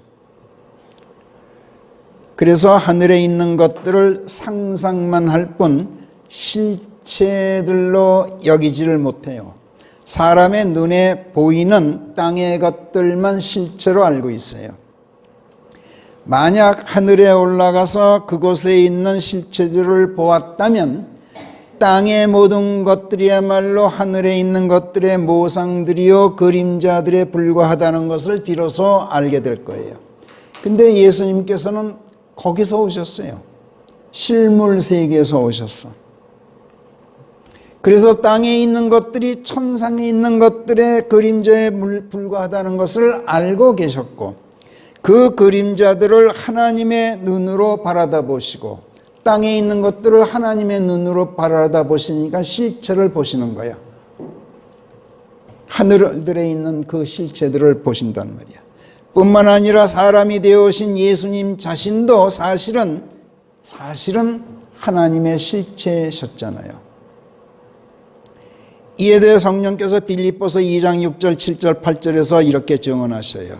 그래서 하늘에 있는 것들을 상상만 할 뿐 실체들로 여기지를 못해요. 사람의 눈에 보이는 땅의 것들만 실체로 알고 있어요. 만약 하늘에 올라가서 그곳에 있는 실체들을 보았다면 땅의 모든 것들이야말로 하늘에 있는 것들의 모상들이요 그림자들에 불과하다는 것을 비로소 알게 될 거예요. 근데 예수님께서는 거기서 오셨어요. 실물 세계에서 오셨어. 그래서 땅에 있는 것들이 천상에 있는 것들의 그림자에 불과하다는 것을 알고 계셨고 그 그림자들을 하나님의 눈으로 바라다 보시고 땅에 있는 것들을 하나님의 눈으로 바라다 보시니까 실체를 보시는 거야. 하늘들에 있는 그 실체들을 보신단 말이야. 뿐만 아니라 사람이 되어오신 예수님 자신도 사실은 하나님의 실체셨잖아요. 이에 대해 성령께서 빌립보서 2장 6절 7절 8절에서 이렇게 증언하셔요.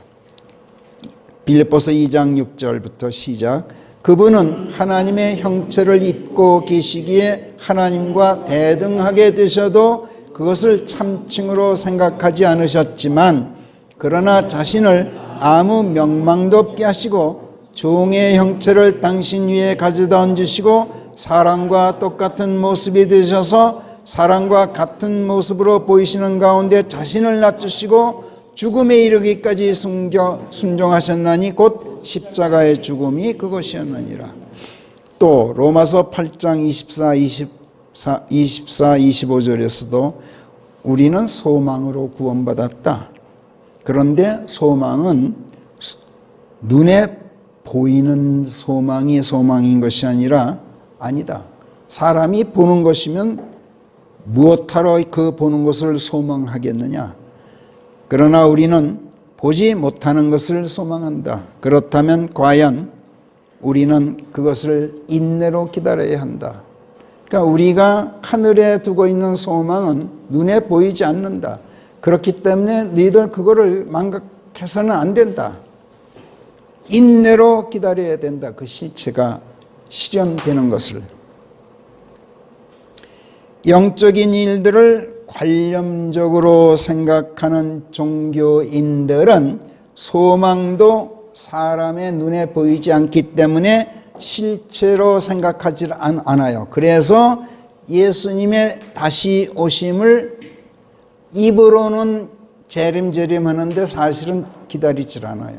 빌립보서 2장 6절부터 시작. 그분은 하나님의 형체를 입고 계시기에 하나님과 대등하게 되셔도 그것을 참칭으로 생각하지 않으셨지만 그러나 자신을 아무 명망도 없게 하시고 종의 형체를 당신 위에 가져다 얹으시고 사람과 똑같은 모습이 되셔서 사람과 같은 모습으로 보이시는 가운데 자신을 낮추시고 죽음에 이르기까지 순종하셨나니 곧 십자가의 죽음이 그것이었느니라. 또 로마서 8장 24, 25절에서도 우리는 소망으로 구원받았다. 그런데 소망은 눈에 보이는 소망이 소망인 것이 아니다. 사람이 보는 것이면 무엇하러 그 보는 것을 소망하겠느냐. 그러나 우리는 보지 못하는 것을 소망한다. 그렇다면 과연 우리는 그것을 인내로 기다려야 한다. 그러니까 우리가 하늘에 두고 있는 소망은 눈에 보이지 않는다. 그렇기 때문에 너희들 그거를 망각해서는 안 된다. 인내로 기다려야 된다. 그 실체가 실현되는 것을. 영적인 일들을 관념적으로 생각하는 종교인들은 소망도 사람의 눈에 보이지 않기 때문에 실체로 생각하지 않아요. 그래서 예수님의 다시 오심을 입으로는 재림재림 하는데 사실은 기다리질 않아요.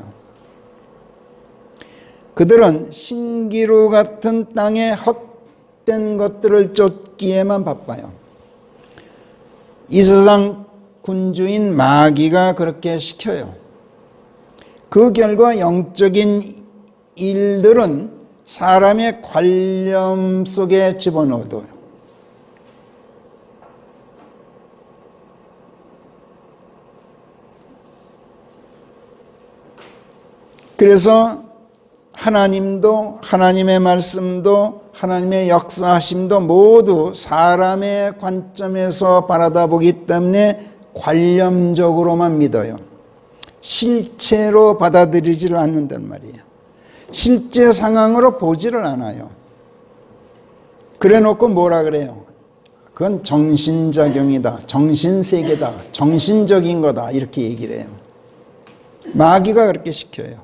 그들은 신기루 같은 땅의 헛된 것들을 쫓기에만 바빠요. 이 세상 군주인 마귀가 그렇게 시켜요. 그 결과 영적인 일들은 사람의 관념 속에 집어넣어둬요. 그래서 하나님도 하나님의 말씀도 하나님의 역사하심도 모두 사람의 관점에서 바라다보기 때문에 관념적으로만 믿어요. 실체로 받아들이지를 않는단 말이에요. 실제 상황으로 보지를 않아요. 그래 놓고 뭐라 그래요? 그건 정신작용이다, 정신세계다, 정신적인 거다 이렇게 얘기를 해요. 마귀가 그렇게 시켜요.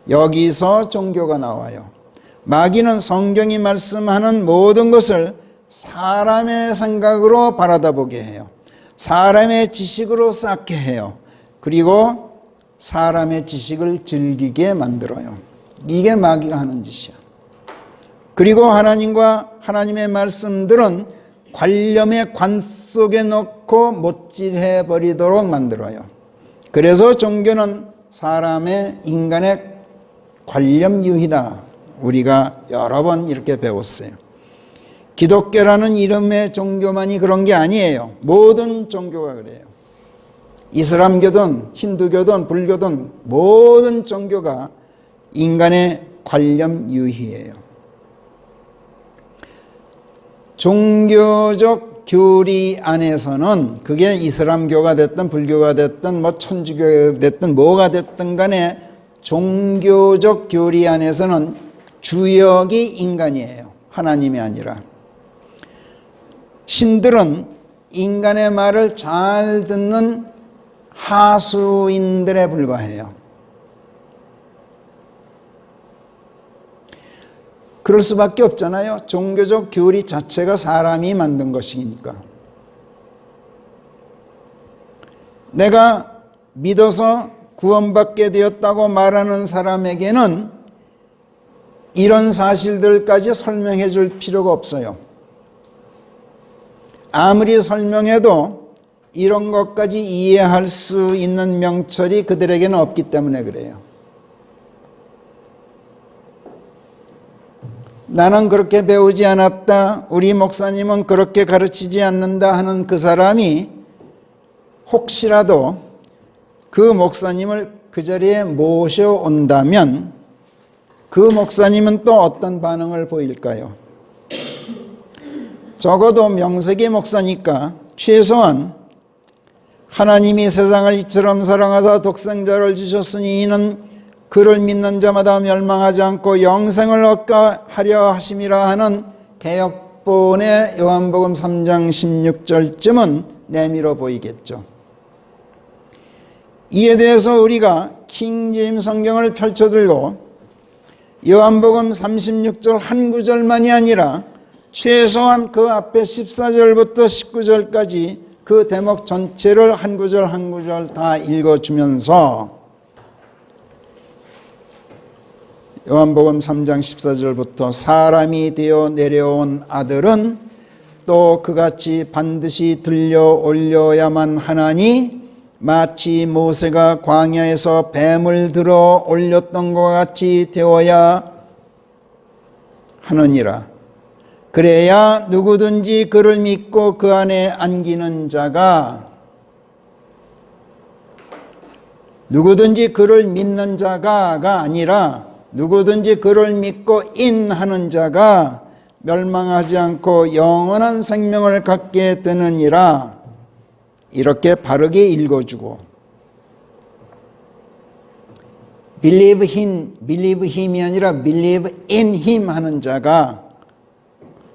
여기서 종교가 나와요. 마귀는 성경이 말씀하는 모든 것을 사람의 생각으로 바라다보게 해요. 사람의 지식으로 쌓게 해요. 그리고 사람의 지식을 즐기게 만들어요. 이게 마귀가 하는 짓이야. 그리고 하나님과 하나님의 말씀들은 관념의 관 속에 넣고 못질해 버리도록 만들어요. 그래서 종교는 인간의 관념 유희다. 우리가 여러 번 이렇게 배웠어요. 기독교라는 이름의 종교만이 그런 게 아니에요. 모든 종교가 그래요. 이슬람교든 힌두교든 불교든 모든 종교가 인간의 관념 유희예요. 종교적 교리 안에서는 그게 이슬람교가 됐든 불교가 됐든 뭐 천주교가 됐든 뭐가 됐든 간에 종교적 교리 안에서는 주역이 인간이에요. 하나님이 아니라. 신들은 인간의 말을 잘 듣는 하수인들에 불과해요. 그럴 수밖에 없잖아요. 종교적 교리 자체가 사람이 만든 것이니까. 내가 믿어서 구원받게 되었다고 말하는 사람에게는 이런 사실들까지 설명해 줄 필요가 없어요. 아무리 설명해도 이런 것까지 이해할 수 있는 명철이 그들에게는 없기 때문에 그래요. 나는 그렇게 배우지 않았다, 우리 목사님은 그렇게 가르치지 않는다 하는 그 사람이 혹시라도 그 목사님을 그 자리에 모셔온다면 그 목사님은 또 어떤 반응을 보일까요? 적어도 명색이 목사니까 최소한 하나님이 세상을 이처럼 사랑하사 독생자를 주셨으니 이는 그를 믿는 자마다 멸망하지 않고 영생을 얻게 하려 하심이라 하는 개역본의 요한복음 3장 16절쯤은 내밀어 보이겠죠. 이에 대해서 우리가 킹제임스 성경을 펼쳐들고 요한복음 36절 한 구절만이 아니라 최소한 그 앞에 14절부터 19절까지 그 대목 전체를 한 구절 한 구절 다 읽어주면서 요한복음 3장 14절부터 사람이 되어 내려온 아들은 또 그같이 반드시 들려 올려야만 하나니 마치 모세가 광야에서 뱀을 들어 올렸던 것 같이 되어야 하느니라. 그래야 누구든지 그를 믿고 그 안에 안기는 자가 누구든지 그를 믿는 자가가 아니라 누구든지 그를 믿고 인하는 자가 멸망하지 않고 영원한 생명을 갖게 되느니라. 이렇게 바르게 읽어주고 believe him이 아니라 believe in him 하는 자가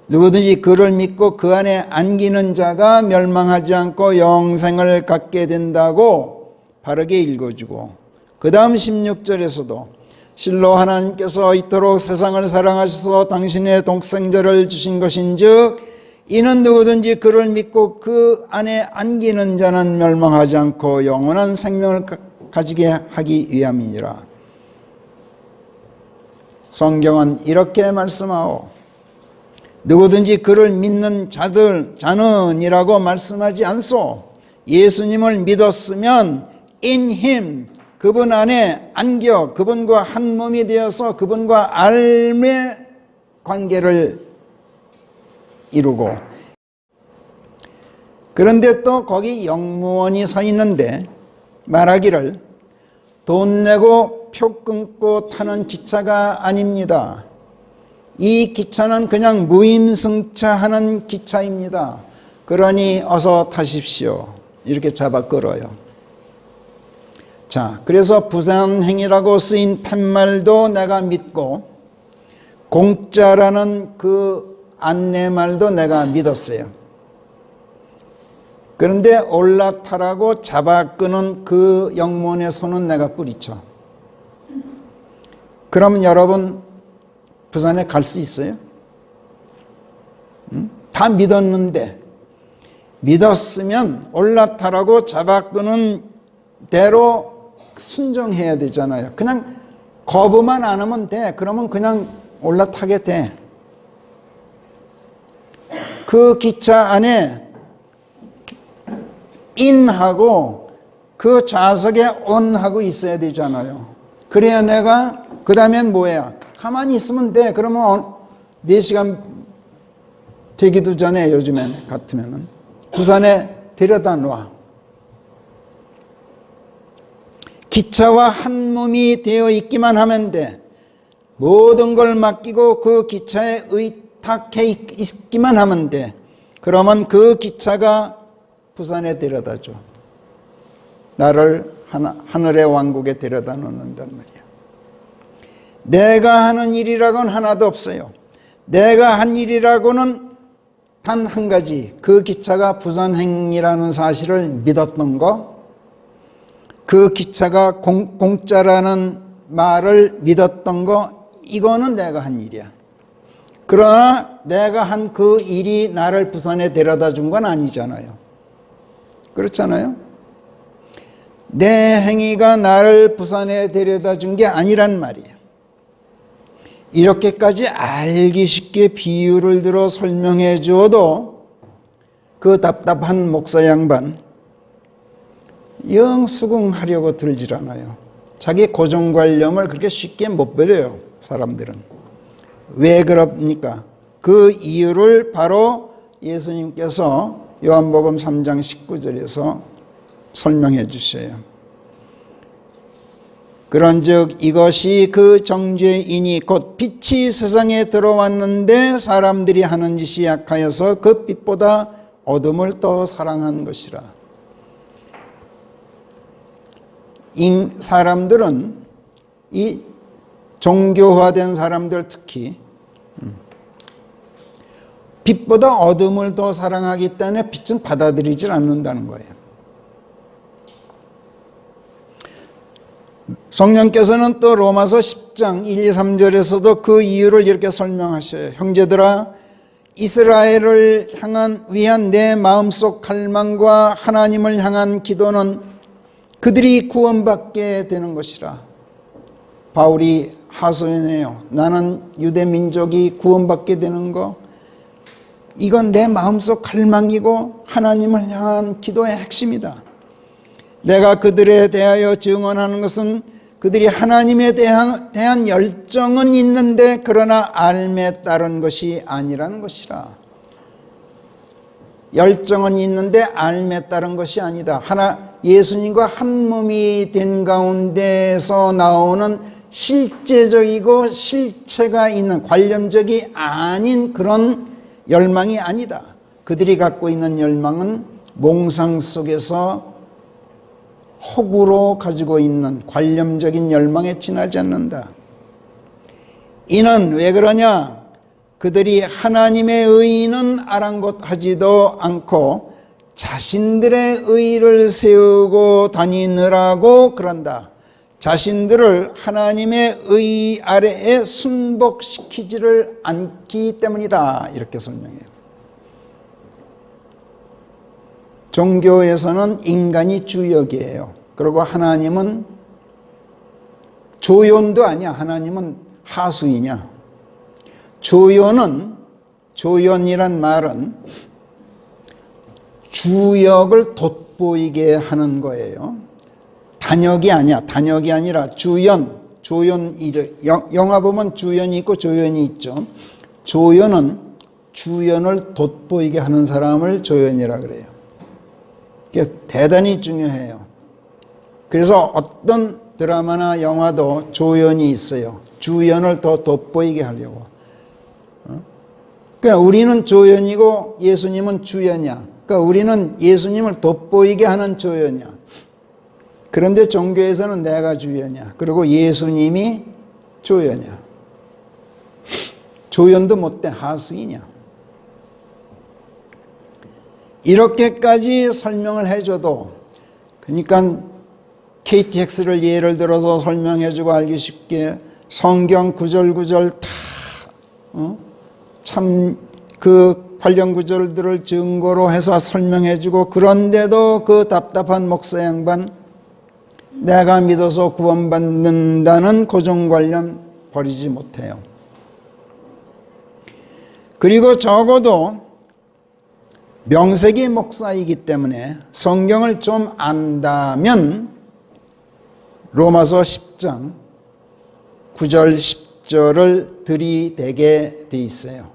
누구든지 그를 믿고 그 안에 안기는 자가 멸망하지 않고 영생을 갖게 된다고 바르게 읽어주고 그 다음 16절에서도 실로 하나님께서 이토록 세상을 사랑하셔서 당신의 독생자를 주신 것인즉 이는 누구든지 그를 믿고 그 안에 안기는 자는 멸망하지 않고 영원한 생명을 가지게 하기 위함이니라. 성경은 이렇게 말씀하오. 누구든지 그를 믿는 자는이라고 말씀하지 않소. 예수님을 믿었으면 in him, 그분 안에 안겨 그분과 한 몸이 되어서 그분과 알매 관계를 이루고, 그런데 또 거기 영무원이 서 있는데 말하기를 돈 내고 표 끊고 타는 기차가 아닙니다. 이 기차는 그냥 무임승차하는 기차입니다. 그러니 어서 타십시오. 이렇게 잡아 끌어요. 자, 그래서 부산행이라고 쓰인 팻말도 내가 믿고 공짜라는 그 안내말도 내가 믿었어요. 그런데 올라타라고 잡아 끄는 그 영문의 손은 내가 뿌리쳐. 그러면 여러분 부산에 갈 수 있어요? 다 믿었는데, 믿었으면 올라타라고 잡아 끄는 대로 순종해야 되잖아요. 그냥 거부만 안 하면 돼. 그러면 그냥 올라타게 돼. 그 기차 안에 인하고 그 좌석에 온하고 있어야 되잖아요. 그래야 내가 그 다음엔 뭐야? 가만히 있으면 돼. 그러면 4시간 되기도 전에 요즘엔 같으면은 부산에 데려다 놔. 기차와 한 몸이 되어 있기만 하면 돼. 모든 걸 맡기고 그 기차에 의탁해 있기만 하면 돼. 그러면 그 기차가 부산에 데려다 줘. 나를 하늘의 왕국에 데려다 놓는단 말이야. 내가 하는 일이라고는 하나도 없어요. 내가 한 일이라고는 단 한 가지, 그 기차가 부산행이라는 사실을 믿었던 거, 그 기차가 공짜라는 말을 믿었던 거, 이거는 내가 한 일이야. 그러나 내가 한 그 일이 나를 부산에 데려다 준 건 아니잖아요. 그렇잖아요? 내 행위가 나를 부산에 데려다 준 게 아니란 말이에요. 이렇게까지 알기 쉽게 비유를 들어 설명해 주어도 그 답답한 목사 양반 영 수긍하려고 들질 않아요. 자기 고정관념을 그렇게 쉽게 못 버려요, 사람들은. 왜 그럽니까? 그 이유를 바로 예수님께서 요한복음 3장 19절에서 설명해 주셔요. 그런즉 이것이 그 정죄인이 곧 빛이 세상에 들어왔는데 사람들이 하는 짓이 약하여서 그 빛보다 어둠을 더 사랑한 것이라. 사람들은, 이 종교화된 사람들 특히 빛보다 어둠을 더 사랑하기 때문에 빛은 받아들이질 않는다는 거예요. 성령께서는 또 로마서 10장 1, 2, 3절에서도 그 이유를 이렇게 설명하셔요. 형제들아, 이스라엘을 위한 내 마음속 갈망과 하나님을 향한 기도는 그들이 구원받게 되는 것이라. 바울이 하소연해요. 나는 유대 민족이 구원받게 되는 거, 이건 내 마음속 갈망이고 하나님을 향한 기도의 핵심이다. 내가 그들에 대하여 증언하는 것은 그들이 하나님에 대한 열정은 있는데 그러나 알매 따른 것이 아니라는 것이라. 열정은 있는데 알매 따른 것이 아니다. 예수님과 한 몸이 된 가운데서 나오는 실제적이고 실체가 있는, 관념적이 아닌 그런 열망이 아니다. 그들이 갖고 있는 열망은 몽상 속에서 혹으로 가지고 있는 관념적인 열망에 지나지 않는다. 이는 왜 그러냐? 그들이 하나님의 의는 아랑곳하지도 않고 자신들의 의를 세우고 다니느라고 그런다. 자신들을 하나님의 의 아래에 순복시키지를 않기 때문이다. 이렇게 설명해요. 종교에서는 인간이 주역이에요. 그리고 하나님은 조연도 아니야. 하나님은 하수이냐. 조연이란 말은 주역을 돋보이게 하는 거예요. 단역이 아니야. 단역이 아니라 조연. 영화 보면 주연이 있고 조연이 있죠. 조연은 주연을 돋보이게 하는 사람을 조연이라 그래요. 이게 대단히 중요해요. 그래서 어떤 드라마나 영화도 조연이 있어요. 주연을 더 돋보이게 하려고. 그러니까 우리는 조연이고 예수님은 주연이야. 그러니까 우리는 예수님을 돋보이게 하는 조연이야. 그런데 종교에서는 내가 주연이야. 그리고 예수님이 조연이야. 조연도 못돼. 하수이냐. 이렇게까지 설명을 해줘도, 그러니까 KTX를 예를 들어서 설명해주고 알기 쉽게 성경 구절구절 다 참 그 관련 구절들을 증거로 해서 설명해주고, 그런데도 그 답답한 목사 양반, 내가 믿어서 구원받는다는 고정관념 버리지 못해요. 그리고 적어도 명색이 목사이기 때문에 성경을 좀 안다면 로마서 10장 9절 10절을 들이대게 돼 있어요.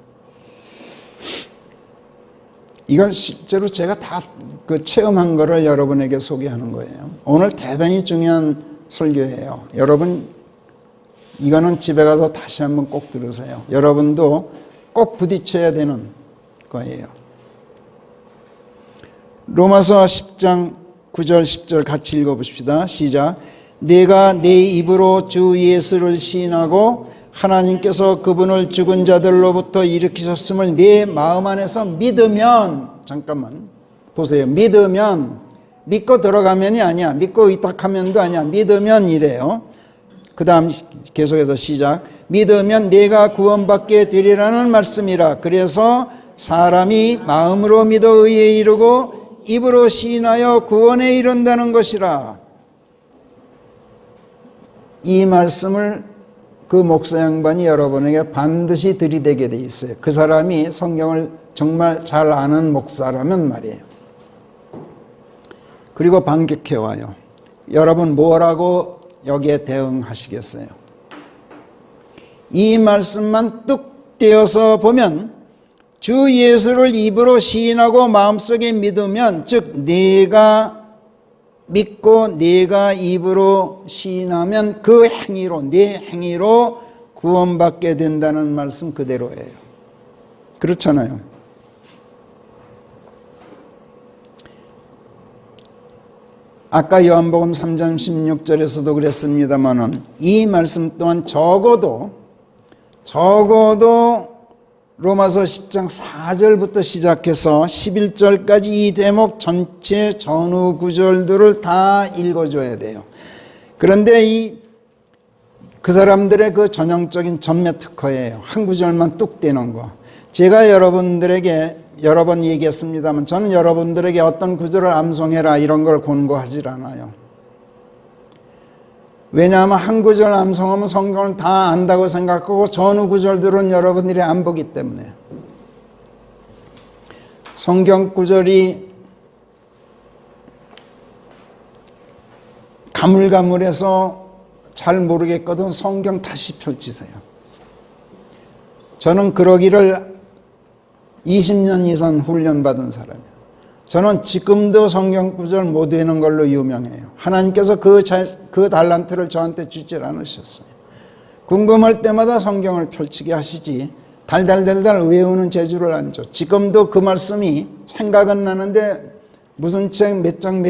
이건 실제로 제가 다 그 체험한 거를 여러분에게 소개하는 거예요. 오늘 대단히 중요한 설교예요. 여러분, 이거는 집에 가서 다시 한번 꼭 들으세요. 여러분도 꼭 부딪혀야 되는 거예요. 로마서 10장 9절 10절 같이 읽어봅시다. 시작. 내가 내 입으로 주 예수를 시인하고 하나님께서 그분을 죽은 자들로부터 일으키셨음을 내 마음 안에서 믿으면, 잠깐만 보세요. 믿으면, 믿고 들어가면이 아니야. 믿고 의탁하면도 아니야. 믿으면 이래요. 그 다음 계속해서 시작. 믿으면 내가 구원받게 되리라는 말씀이라. 그래서 사람이 마음으로 믿어 의에 이르고 입으로 시인하여 구원에 이른다는 것이라. 이 말씀을 그 목사 양반이 여러분에게 반드시 들이대게 돼 있어요. 그 사람이 성경을 정말 잘 아는 목사라면 말이에요. 그리고 반격해 와요. 여러분 뭐라고 여기에 대응하시겠어요? 이 말씀만 뚝 떼어서 보면 주 예수를 입으로 시인하고 마음속에 믿으면, 즉 내가 믿고 내가 입으로 시인하면 그 행위로, 내 행위로 구원받게 된다는 말씀 그대로예요. 그렇잖아요. 아까 요한복음 3장 16절에서도 그랬습니다만은 이 말씀 또한 적어도 로마서 10장 4절부터 시작해서 11절까지 이 대목 전체 전후 구절들을 다 읽어줘야 돼요. 그런데 그 사람들의 그 전형적인 전매 특허예요. 한 구절만 뚝 떼는 거. 제가 여러분들에게 여러 번 얘기했습니다만 저는 여러분들에게 어떤 구절을 암송해라 이런 걸 권고하질 않아요. 왜냐하면 한 구절 암송하면 성경을 다 안다고 생각하고 전후 구절들은 여러분들이 안 보기 때문에. 성경 구절이 가물가물해서 잘 모르겠거든 성경 다시 펼치세요. 저는 그러기를 20년 이상 훈련받은 사람이에요. 저는 지금도 성경 구절 못 외우는 걸로 유명해요. 하나님께서 그 달란트를 저한테 주질 않으셨어요. 궁금할 때마다 성경을 펼치게 하시지 달달달달 외우는 재주를 안 줘. 지금도 그 말씀이 생각은 나는데 무슨 책 몇 장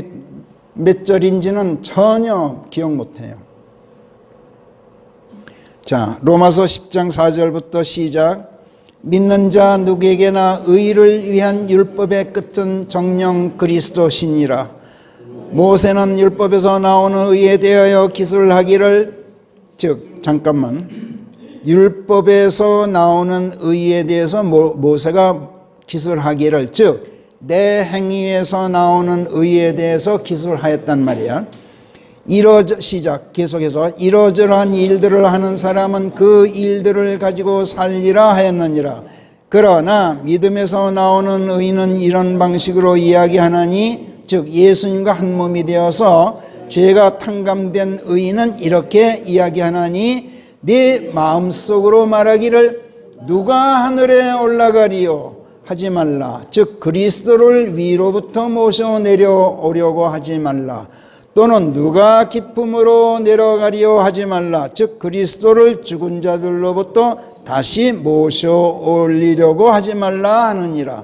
몇 절인지는 전혀 기억 못해요. 자, 로마서 10장 4절부터 시작. 믿는 자 누구에게나 의를 위한 율법의 끝은 정령 그리스도시니라. 모세는 율법에서 나오는 의에 대하여 기술하기를, 즉 잠깐만, 율법에서 나오는 의에 대해서 모세가 기술하기를, 즉 내 행위에서 나오는 의에 대해서 기술하였단 말이야. 시작 계속해서 이러저러한 일들을 하는 사람은 그 일들을 가지고 살리라 하였느니라. 그러나 믿음에서 나오는 의는 이런 방식으로 이야기하나니, 즉 예수님과 한 몸이 되어서 죄가 탕감된 의는 이렇게 이야기하나니, 네 마음속으로 말하기를 누가 하늘에 올라가리요 하지 말라. 즉 그리스도를 위로부터 모셔 내려오려고 하지 말라. 또는 누가 기쁨으로 내려가리요 하지 말라. 즉 그리스도를 죽은 자들로부터 다시 모셔 올리려고 하지 말라 하느니라.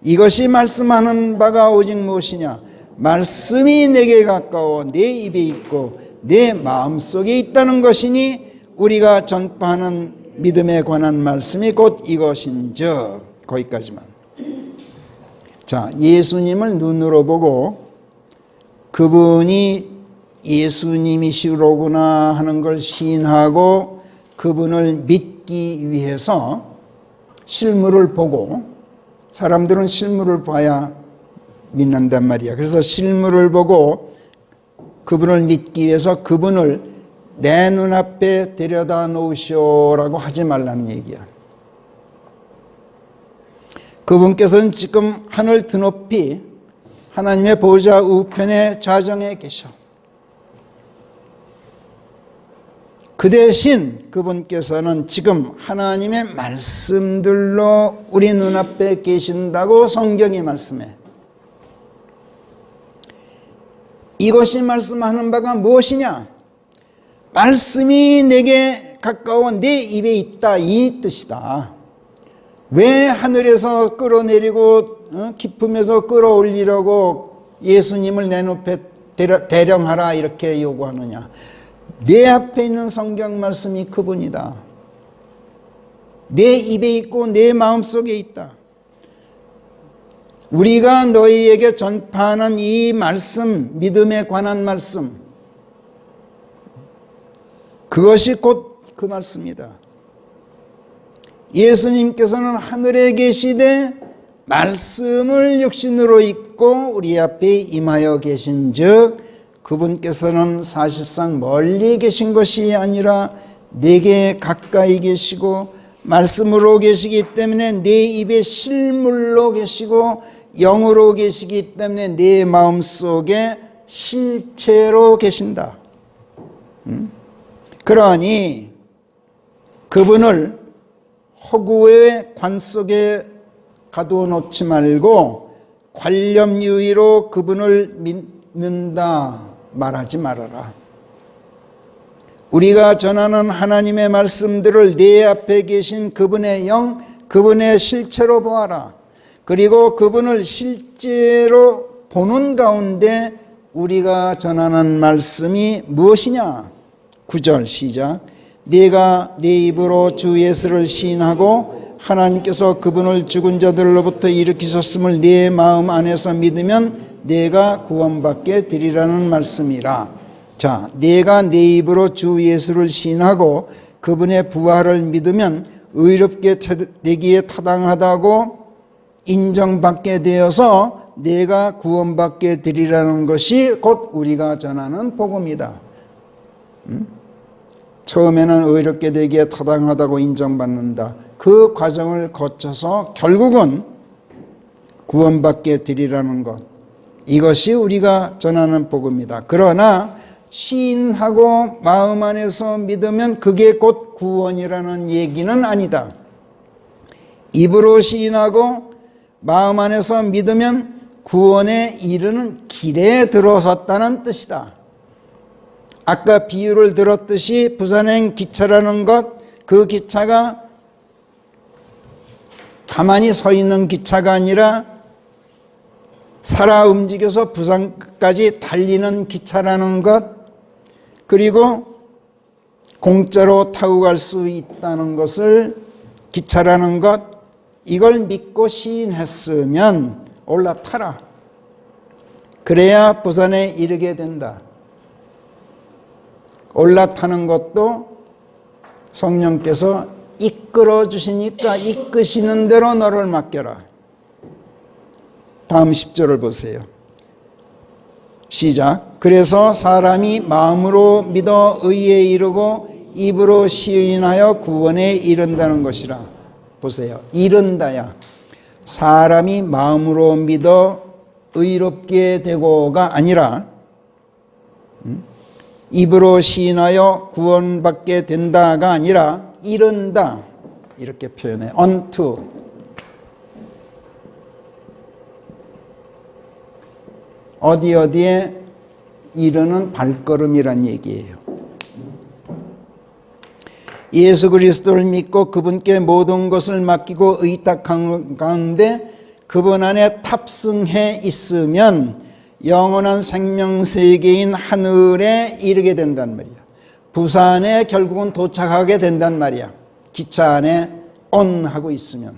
이것이 말씀하는 바가 오직 무엇이냐? 말씀이 내게 가까워 내 입에 있고 내 마음속에 있다는 것이니 우리가 전파하는 믿음에 관한 말씀이 곧 이것인즉. 거기까지만. 자, 예수님을 눈으로 보고 그분이 예수님이시로구나 하는 걸 시인하고 그분을 믿기 위해서 실물을 보고, 사람들은 실물을 봐야 믿는단 말이야. 그래서 실물을 보고 그분을 믿기 위해서 그분을 내 눈앞에 데려다 놓으시오라고 하지 말라는 얘기야. 그분께서는 지금 하늘 드높이 하나님의 보좌 우편에 좌정해 계셔. 그 대신 그분께서는 지금 하나님의 말씀들로 우리 눈앞에 계신다고 성경이 말씀해. 이것이 말씀하는 바가 무엇이냐? 말씀이 내게 가까워 내 입에 있다, 이 뜻이다. 왜 하늘에서 끌어내리고 기품에서 끌어올리려고 예수님을 내 눈앞에 대령하라 이렇게 요구하느냐? 내 앞에 있는 성경 말씀이 그분이다. 내 입에 있고 내 마음속에 있다. 우리가 너희에게 전파하는 이 말씀, 믿음에 관한 말씀, 그것이 곧 그 말씀이다. 예수님께서는 하늘에 계시되 말씀을 육신으로 입고 우리 앞에 임하여 계신즉 그분께서는 사실상 멀리 계신 것이 아니라 내게 가까이 계시고 말씀으로 계시기 때문에 내 입에 실물로 계시고 영으로 계시기 때문에 내 마음속에 실체로 계신다. 그러니 그분을 허구의 관 속에 가두어 놓지 말고 관념유의로 그분을 믿는다 말하지 말아라. 우리가 전하는 하나님의 말씀들을 내 앞에 계신 그분의 영, 그분의 실체로 보아라. 그리고 그분을 실제로 보는 가운데 우리가 전하는 말씀이 무엇이냐? 9절 시작. 네가 네 입으로 주 예수를 시인하고 하나님께서 그분을 죽은 자들로부터 일으키셨음을 네 마음 안에서 믿으면 네가 구원받게 되리라는 말씀이라. 자, 네가 네 입으로 주 예수를 시인하고 그분의 부활을 믿으면 의롭게 되기에 타당하다고 인정받게 되어서 네가 구원받게 되리라는 것이 곧 우리가 전하는 복음이다. 처음에는 의롭게 되기에 타당하다고 인정받는다. 그 과정을 거쳐서 결국은 구원받게 되리라는 것, 이것이 우리가 전하는 복음이다. 그러나 시인하고 마음 안에서 믿으면 그게 곧 구원이라는 얘기는 아니다. 입으로 시인하고 마음 안에서 믿으면 구원에 이르는 길에 들어섰다는 뜻이다. 아까 비유를 들었듯이 부산행 기차라는 것, 그 기차가 가만히 서 있는 기차가 아니라 살아 움직여서 부산까지 달리는 기차라는 것, 그리고 공짜로 타고 갈 수 있다는 것을, 기차라는 것, 이걸 믿고 시인했으면 올라타라. 그래야 부산에 이르게 된다. 올라타는 것도 성령께서 이끌어 주시니까 이끄시는 대로 너를 맡겨라. 다음 10절을 보세요. 시작. 그래서 사람이 마음으로 믿어 의에 이르고 입으로 시인하여 구원에 이른다는 것이라. 보세요. 이른다야. 사람이 마음으로 믿어 의롭게 되고가 아니라 입으로 시인하여 구원받게 된다가 아니라 이른다, 이렇게 표현해. unto. 어디에 이르는 발걸음이란 얘기예요. 예수 그리스도를 믿고 그분께 모든 것을 맡기고 의탁한 가운데 그분 안에 탑승해 있으면 영원한 생명세계인 하늘에 이르게 된단 말이야. 부산에 결국은 도착하게 된단 말이야. 기차 안에 on하고 있으면,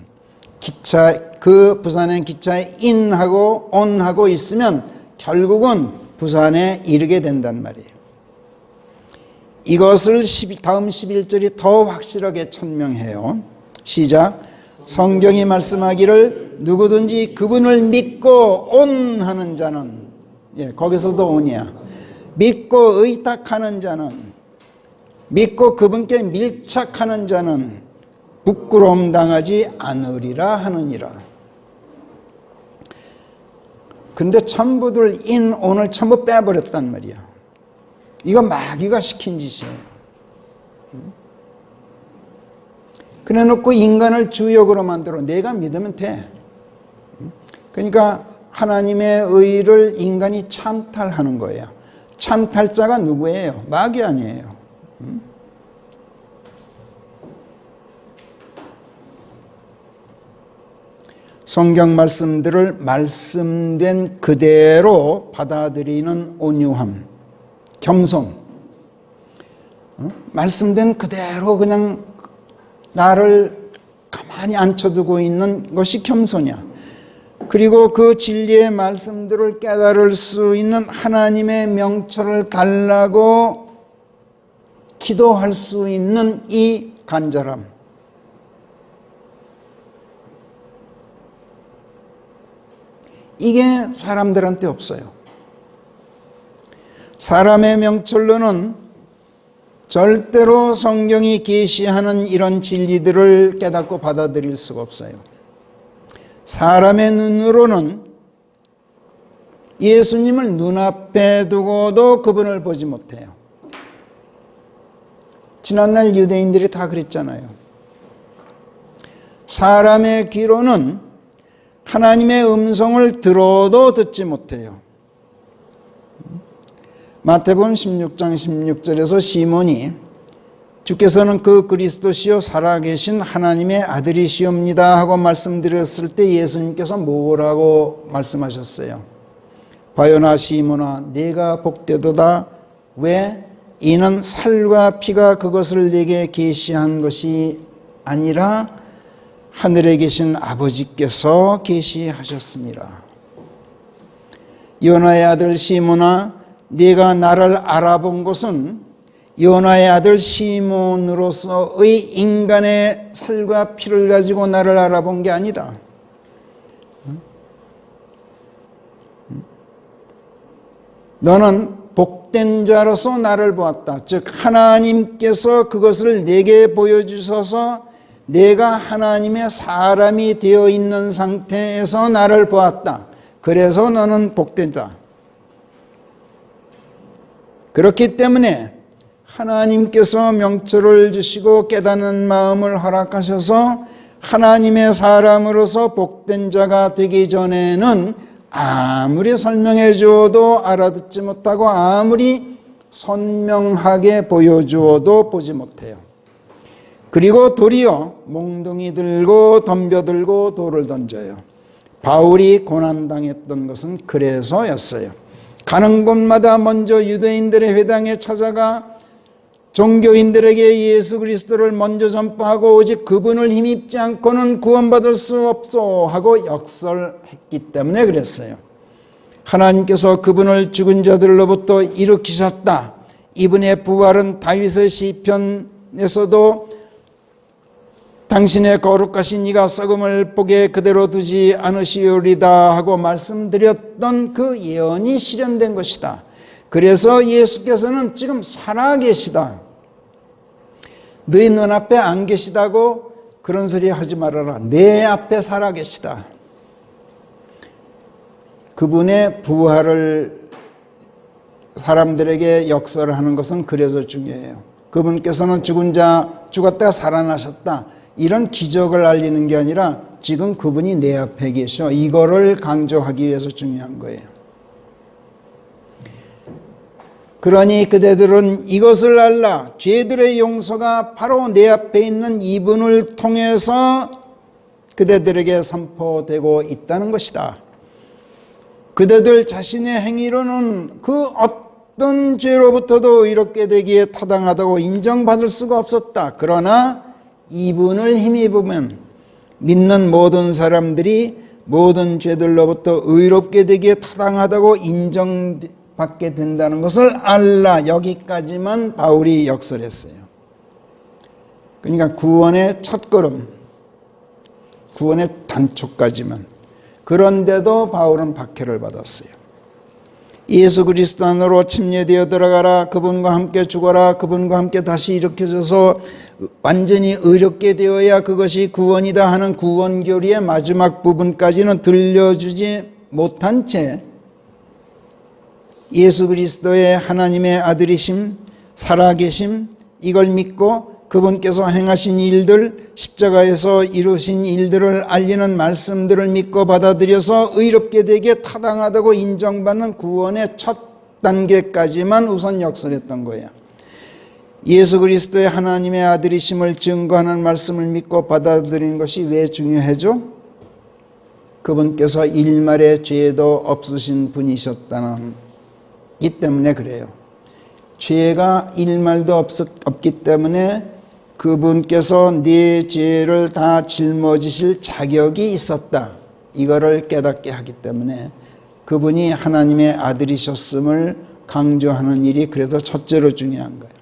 그 부산행 기차에 in하고 on하고 있으면 결국은 부산에 이르게 된단 말이에요. 이것을 다음 11절이 더 확실하게 천명해요. 시작. 성경이 말씀하기를 누구든지 그분을 믿고 온하는 자는, 거기서도 온이야. 믿고 의탁하는 자는, 믿고 그분께 밀착하는 자는 부끄러움 당하지 않으리라 하느니라. 근데 전부들 온을 전부 빼버렸단 말이야. 이거 마귀가 시킨 짓이에요. 그래 놓고 인간을 주역으로 만들어 내가 믿으면 돼. 그러니까 하나님의 의를 인간이 찬탈하는 거예요. 찬탈자가 누구예요? 마귀아니에요. 성경 말씀들을 말씀된 그대로 받아들이는 온유함, 겸손, 말씀된 그대로 그냥 나를 가만히 앉혀두고 있는 것이 겸손이야. 그리고 그 진리의 말씀들을 깨달을 수 있는 하나님의 명철을 달라고 기도할 수 있는 이 간절함. 이게 사람들한테 없어요. 사람의 명철로는 절대로 성경이 계시하는 이런 진리들을 깨닫고 받아들일 수가 없어요. 사람의 눈으로는 예수님을 눈앞에 두고도 그분을 보지 못해요. 지난날 유대인들이 다 그랬잖아요. 사람의 귀로는 하나님의 음성을 들어도 듣지 못해요. 마태복음 16장 16절에서 시몬이 주께서는 그 그리스도시요 살아계신 하나님의 아들이시옵니다 하고 말씀드렸을 때 예수님께서 뭐라고 말씀하셨어요? 바요나 시몬아 네가 복되도다. 왜? 이는 살과 피가 그것을 내게 계시한 것이 아니라 하늘에 계신 아버지께서 계시하셨습니다. 요나의 아들 시몬아 네가 나를 알아본 것은 요나의 아들 시몬으로서의 인간의 살과 피를 가지고 나를 알아본 게 아니다. 너는 복된 자로서 나를 보았다. 즉 하나님께서 그것을 내게 보여주셔서 내가 하나님의 사람이 되어 있는 상태에서 나를 보았다. 그래서 너는 복된다. 그렇기 때문에 하나님께서 명철을 주시고 깨닫는 마음을 허락하셔서 하나님의 사람으로서 복된 자가 되기 전에는 아무리 설명해 주어도 알아듣지 못하고 아무리 선명하게 보여주어도 보지 못해요. 그리고 도리어 몽둥이 들고 덤벼들고 돌을 던져요. 바울이 고난당했던 것은 그래서였어요. 가는 곳마다 먼저 유대인들의 회당에 찾아가 종교인들에게 예수 그리스도를 먼저 전파하고 오직 그분을 힘입지 않고는 구원받을 수 없소 하고 역설했기 때문에 그랬어요. 하나님께서 그분을 죽은 자들로부터 일으키셨다. 이분의 부활은 다윗의 시편에서도 당신의 거룩하신 이가 썩음을 보게 그대로 두지 않으시오리다 하고 말씀드렸던 그 예언이 실현된 것이다. 그래서 예수께서는 지금 살아계시다. 너희 눈앞에 안 계시다고 그런 소리 하지 말아라. 내 앞에 살아계시다. 그분의 부활을 사람들에게 역설하는 것은 그래서 중요해요. 그분께서는 죽은 자 죽었다가 살아나셨다. 이런 기적을 알리는 게 아니라 지금 그분이 내 앞에 계셔. 이거를 강조하기 위해서 중요한 거예요. 그러니 그대들은 이것을 알라. 죄들의 용서가 바로 내 앞에 있는 이분을 통해서 그대들에게 선포되고 있다는 것이다. 그대들 자신의 행위로는 그 어떤 죄로부터도 이렇게 되기에 타당하다고 인정받을 수가 없었다. 그러나 이분을 힘입으면 믿는 모든 사람들이 모든 죄들로부터 의롭게 되기에 타당하다고 인정받게 된다는 것을 알라. 여기까지만 바울이 역설했어요. 그러니까 구원의 첫걸음, 구원의 단초까지만. 그런데도 바울은 박해를 받았어요. 예수 그리스도 안으로 침례되어 들어가라. 그분과 함께 죽어라. 그분과 함께 다시 일으켜져서 완전히 의롭게 되어야 그것이 구원이다 하는 구원교리의 마지막 부분까지는 들려주지 못한 채 예수 그리스도의 하나님의 아들이심, 살아계심, 이걸 믿고 그분께서 행하신 일들, 십자가에서 이루신 일들을 알리는 말씀들을 믿고 받아들여서 의롭게 되게 타당하다고 인정받는 구원의 첫 단계까지만 우선 역설했던 거예요. 예수 그리스도의 하나님의 아들이심을 증거하는 말씀을 믿고 받아들이는 것이 왜 중요하죠? 그분께서 일말의 죄도 없으신 분이셨다는 이 때문에 그래요. 죄가 일말도 없기 때문에 그분께서 네 죄를 다 짊어지실 자격이 있었다. 이거를 깨닫게 하기 때문에 그분이 하나님의 아들이셨음을 강조하는 일이 그래서 첫째로 중요한 거예요.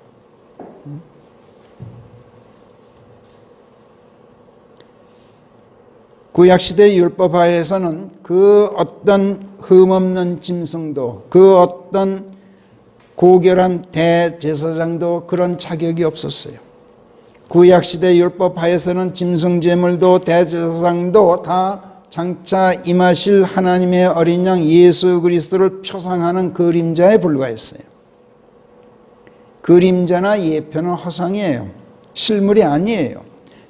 구약시대 율법하에서는 그 어떤 흠없는 짐승도, 그 어떤 고결한 대제사장도 그런 자격이 없었어요. 구약시대 율법하에서는 짐승제물도 대제사장도 다 장차 임하실 하나님의 어린 양 예수 그리스도를 표상하는 그림자에 불과했어요. 그림자나 예표는 허상이에요. 실물이 아니에요.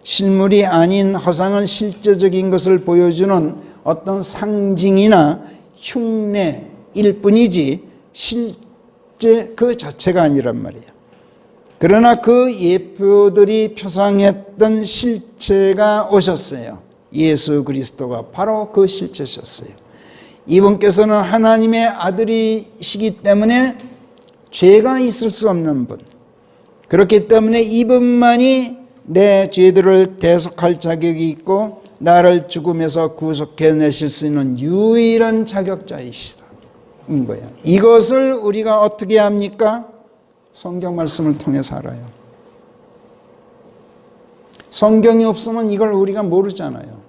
실물이 아닌 허상은 실제적인 것을 보여주는 어떤 상징이나 흉내일 뿐이지 실제 그 자체가 아니란 말이에요. 그러나 그 예표들이 표상했던 실체가 오셨어요. 예수 그리스도가 바로 그 실체셨어요. 이분께서는 하나님의 아들이시기 때문에 죄가 있을 수 없는 분, 그렇기 때문에 이분만이 내 죄들을 대속할 자격이 있고 나를 죽음에서 구속해내실 수 있는 유일한 자격자이시다 인 거예요. 이것을 우리가 어떻게 합니까? 성경 말씀을 통해서 알아요. 성경이 없으면 이걸 우리가 모르잖아요.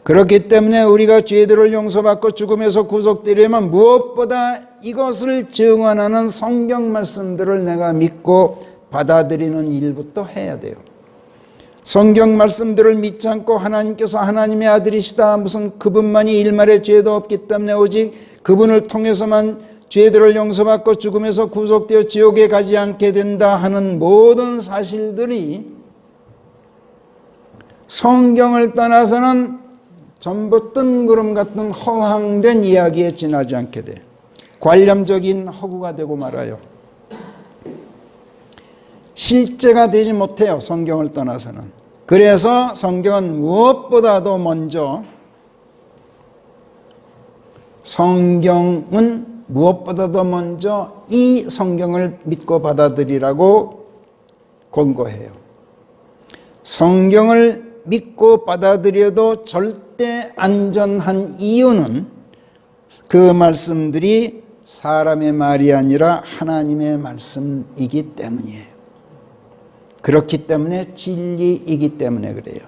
그렇기 때문에 우리가 죄들을 용서받고 죽음에서 구속되려면 무엇보다 이것을 증언하는 성경 말씀들을 내가 믿고 받아들이는 일부터 해야 돼요. 성경 말씀들을 믿지 않고 하나님께서 하나님의 아들이시다, 무슨 그분만이 일말의 죄도 없기 때문에 오직 그분을 통해서만 죄들을 용서받고 죽음에서 구속되어 지옥에 가지 않게 된다 하는 모든 사실들이 성경을 떠나서는 전부 뜬구름 같은 허황된 이야기에 지나지 않게 돼. 관념적인 허구가 되고 말아요. 실제가 되지 못해요. 성경을 떠나서는. 그래서 성경은 무엇보다도 먼저 이 성경을 믿고 받아들이라고 권고해요. 성경을 믿고 받아들여도 절대 안전한 이유는 그 말씀들이 사람의 말이 아니라 하나님의 말씀이기 때문이에요. 그렇기 때문에 진리이기 때문에 그래요.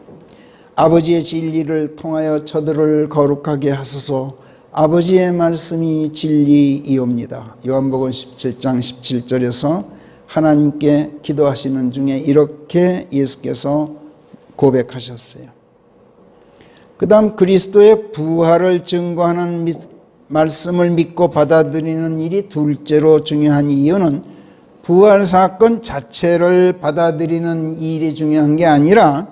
아버지의 진리를 통하여 저들을 거룩하게 하소서. 아버지의 말씀이 진리이옵니다. 요한복음 17장 17절에서 하나님께 기도하시는 중에 이렇게 예수께서 고백하셨어요. 그 다음 그리스도의 부활을 증거하는 말씀을 믿고 받아들이는 일이 둘째로 중요한 이유는 부활 사건 자체를 받아들이는 일이 중요한 게 아니라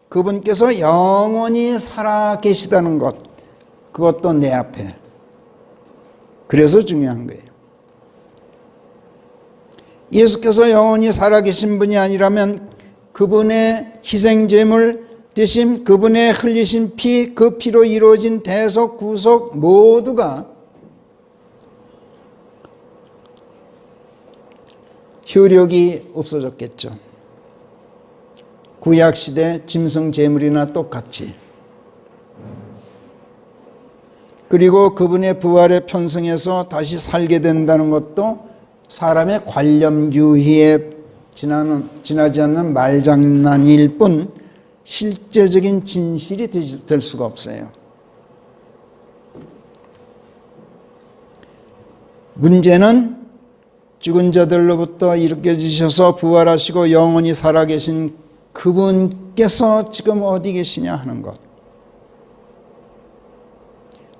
그분께서 영원히 살아 계시다는 것, 그것도 내 앞에. 그래서 중요한 거예요. 예수께서 영원히 살아계신 분이 아니라면 그분의 희생제물 되심, 그분의 흘리신 피, 그 피로 이루어진 대속, 구속 모두가 효력이 없어졌겠죠. 구약시대 짐승 제물이나 똑같이. 그리고 그분의 부활에 편승해서 다시 살게 된다는 것도 사람의 관념 유희에 지나지 않는 말장난일 뿐 실제적인 진실이 될 수가 없어요. 문제는 죽은 자들로부터 일으켜주셔서 부활하시고 영원히 살아계신 그분께서 지금 어디 계시냐 하는 것.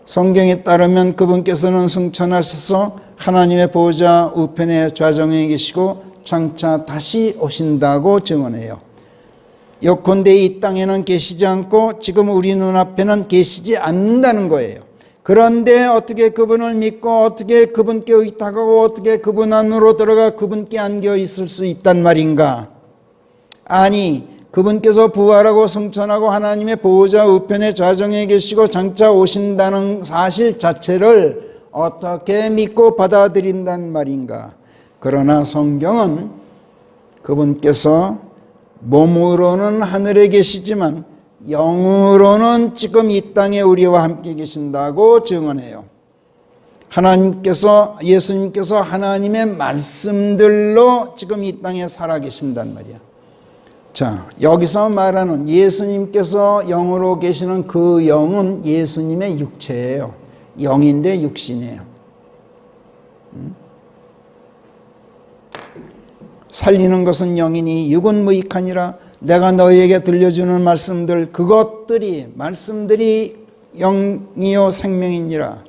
성경에 따르면 그분께서는 승천하셔서 하나님의 보호자 우편에 좌정에 계시고 장차 다시 오신다고 증언해요. 요컨대 이 땅에는 계시지 않고 지금 우리 눈앞에는 계시지 않는다는 거예요. 그런데 어떻게 그분을 믿고 어떻게 그분께 의탁하고 어떻게 그분 안으로 들어가 그분께 안겨 있을 수 있단 말인가? 아니, 그분께서 부활하고 승천하고 하나님의 보호자 우편에 좌정해 계시고 장차 오신다는 사실 자체를 어떻게 믿고 받아들인단 말인가? 그러나 성경은 그분께서 몸으로는 하늘에 계시지만 영으로는 지금 이 땅에 우리와 함께 계신다고 증언해요. 하나님께서, 예수님께서 하나님의 말씀들로 지금 이 땅에 살아 계신단 말이야. 자, 여기서 말하는 예수님께서 영으로 계시는 그 영은 예수님의 육체예요. 영인데 육신이에요. 살리는 것은 영이니 육은 무익하니라. 내가 너희에게 들려주는 말씀들, 그것들이 말씀들이 영이요 생명이니라.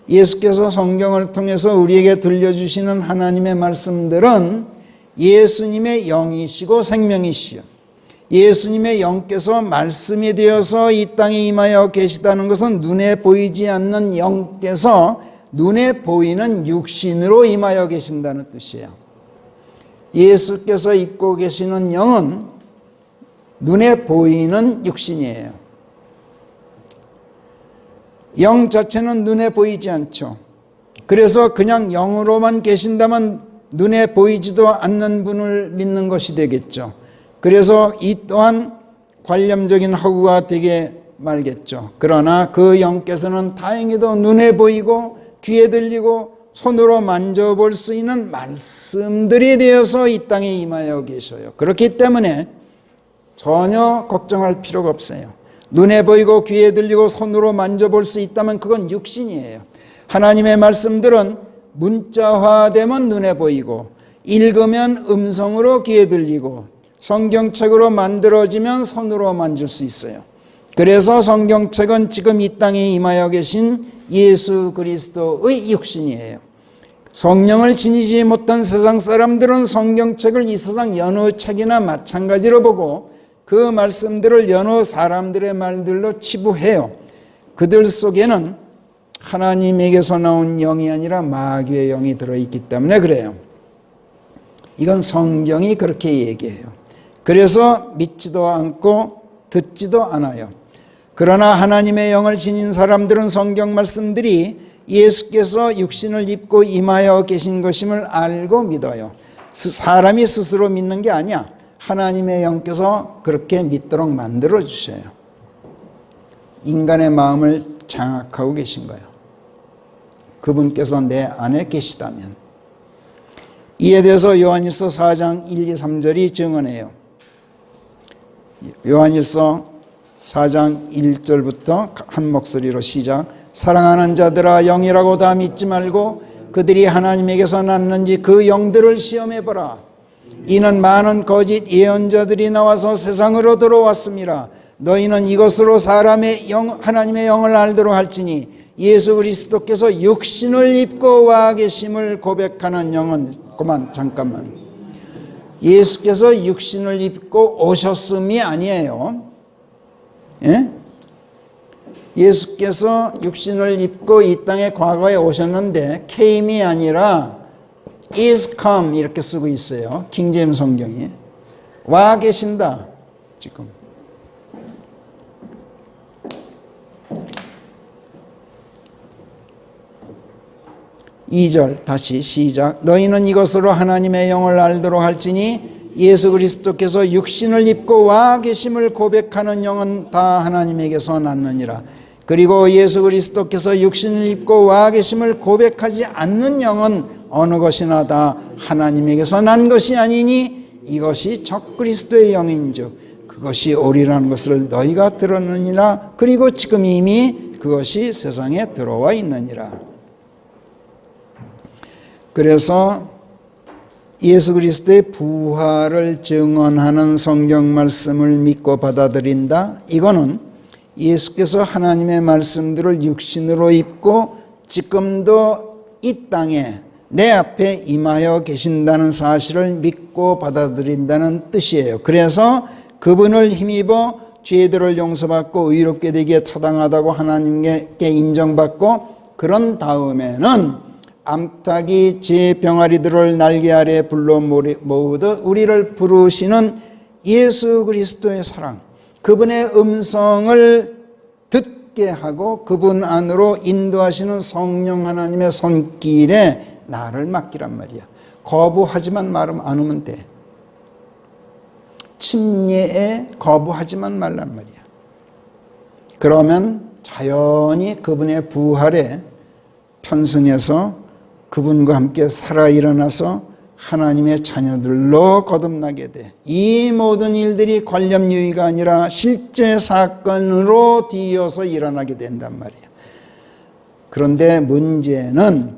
예수께서 성경을 통해서 우리에게 들려주시는 하나님의 말씀들은 예수님의 영이시고 생명이시요, 예수님의 영께서 말씀이 되어서 이 땅에 임하여 계시다는 것은 눈에 보이지 않는 영께서 눈에 보이는 육신으로 임하여 계신다는 뜻이에요. 예수께서 입고 계시는 영은 눈에 보이는 육신이에요. 영 자체는 눈에 보이지 않죠. 그래서 그냥 영으로만 계신다면 눈에 보이지도 않는 분을 믿는 것이 되겠죠. 그래서 이 또한 관념적인 허구가 되게 말겠죠. 그러나 그 영께서는 다행히도 눈에 보이고 귀에 들리고 손으로 만져볼 수 있는 말씀들이 되어서 이 땅에 임하여 계셔요. 그렇기 때문에 전혀 걱정할 필요가 없어요. 눈에 보이고 귀에 들리고 손으로 만져볼 수 있다면 그건 육신이에요. 하나님의 말씀들은 문자화되면 눈에 보이고, 읽으면 음성으로 귀에 들리고, 성경책으로 만들어지면 손으로 만질 수 있어요. 그래서 성경책은 지금 이 땅에 임하여 계신 예수 그리스도의 육신이에요. 성령을 지니지 못한 세상 사람들은 성경책을 이 세상 여느 책이나 마찬가지로 보고 그 말씀들을 여느 사람들의 말들로 치부해요. 그들 속에는 하나님에게서 나온 영이 아니라 마귀의 영이 들어있기 때문에 그래요. 이건 성경이 그렇게 얘기해요. 그래서 믿지도 않고 듣지도 않아요. 그러나 하나님의 영을 지닌 사람들은 성경 말씀들이 예수께서 육신을 입고 임하여 계신 것임을 알고 믿어요. 사람이 스스로 믿는 게 아니야. 하나님의 영께서 그렇게 믿도록 만들어 주셔요. 인간의 마음을 장악하고 계신 거예요. 그분께서 내 안에 계시다면. 이에 대해서 요한일서 4장 1, 2, 3절이 증언해요. 요한일서 4장 1절부터 한 목소리로 시작. 사랑하는 자들아, 영이라고 다 믿지 말고 그들이 하나님에게서 났는지 그 영들을 시험해보라. 이는 많은 거짓 예언자들이 나와서 세상으로 들어왔습니다. 너희는 이것으로 사람의 영, 하나님의 영을 알도록 할지니 예수 그리스도께서 육신을 입고 와 계심을 고백하는 영은, 잠깐만. 예수께서 육신을 입고 오셨음이 아니에요. 예? 예수께서 육신을 입고 이 땅에 과거에 오셨는데 came이 아니라 is come 이렇게 쓰고 있어요. 킹제임스 성경이. 와 계신다. 지금. 이 절 다시 시작. 너희는 이것으로 하나님의 영을 알도록 할지니 예수 그리스도께서 육신을 입고 와 계심을 고백하는 영은 다 하나님에게서 났느니라. 그리고 예수 그리스도께서 육신을 입고 와 계심을 고백하지 않는 영은 어느 것이나 다 하나님에게서 난 것이 아니니 이것이 적 그리스도의 영인즉 그것이 오리라는 것을 너희가 들었느니라. 그리고 지금 이미 그것이 세상에 들어와 있느니라. 그래서 예수 그리스도의 부활을 증언하는 성경 말씀을 믿고 받아들인다. 이거는 예수께서 하나님의 말씀들을 육신으로 입고 지금도 이 땅에 내 앞에 임하여 계신다는 사실을 믿고 받아들인다는 뜻이에요. 그래서 그분을 힘입어 죄들을 용서받고 의롭게 되기에 타당하다고 하나님께 인정받고 그런 다음에는 암탉이 제 병아리들을 날개 아래 불러 모으듯 우리를 부르시는 예수 그리스도의 사랑, 그분의 음성을 듣게 하고 그분 안으로 인도하시는 성령 하나님의 손길에 나를 맡기란 말이야. 거부하지만 않으면 돼. 침례에 거부하지만 말란 말이야. 그러면 자연히 그분의 부활에 편승해서 그분과 함께 살아 일어나서 하나님의 자녀들로 거듭나게 돼. 이 모든 일들이 관념유의가 아니라 실제 사건으로 뒤이어서 일어나게 된단 말이야. 그런데 문제는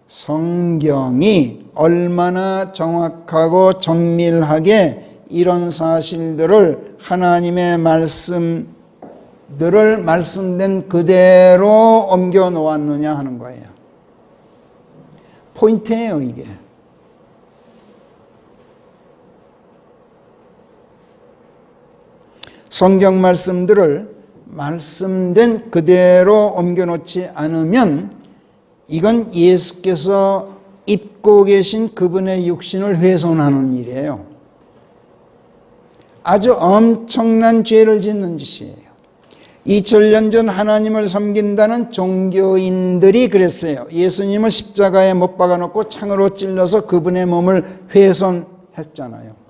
성경이 얼마나 정확하고 정밀하게 이런 사실들을 하나님의 말씀들을 말씀된 그대로 옮겨 놓았느냐 하는 거예요. 포인트예요, 이게. 성경 말씀들을 말씀된 그대로 옮겨 놓지 않으면 이건 예수께서 입고 계신 그분의 육신을 훼손하는 일이에요. 아주 엄청난 죄를 짓는 짓이에요. 2000년 전 하나님을 섬긴다는 종교인들이 그랬어요. 예수님을 십자가에 못 박아놓고 창으로 찔러서 그분의 몸을 훼손했잖아요.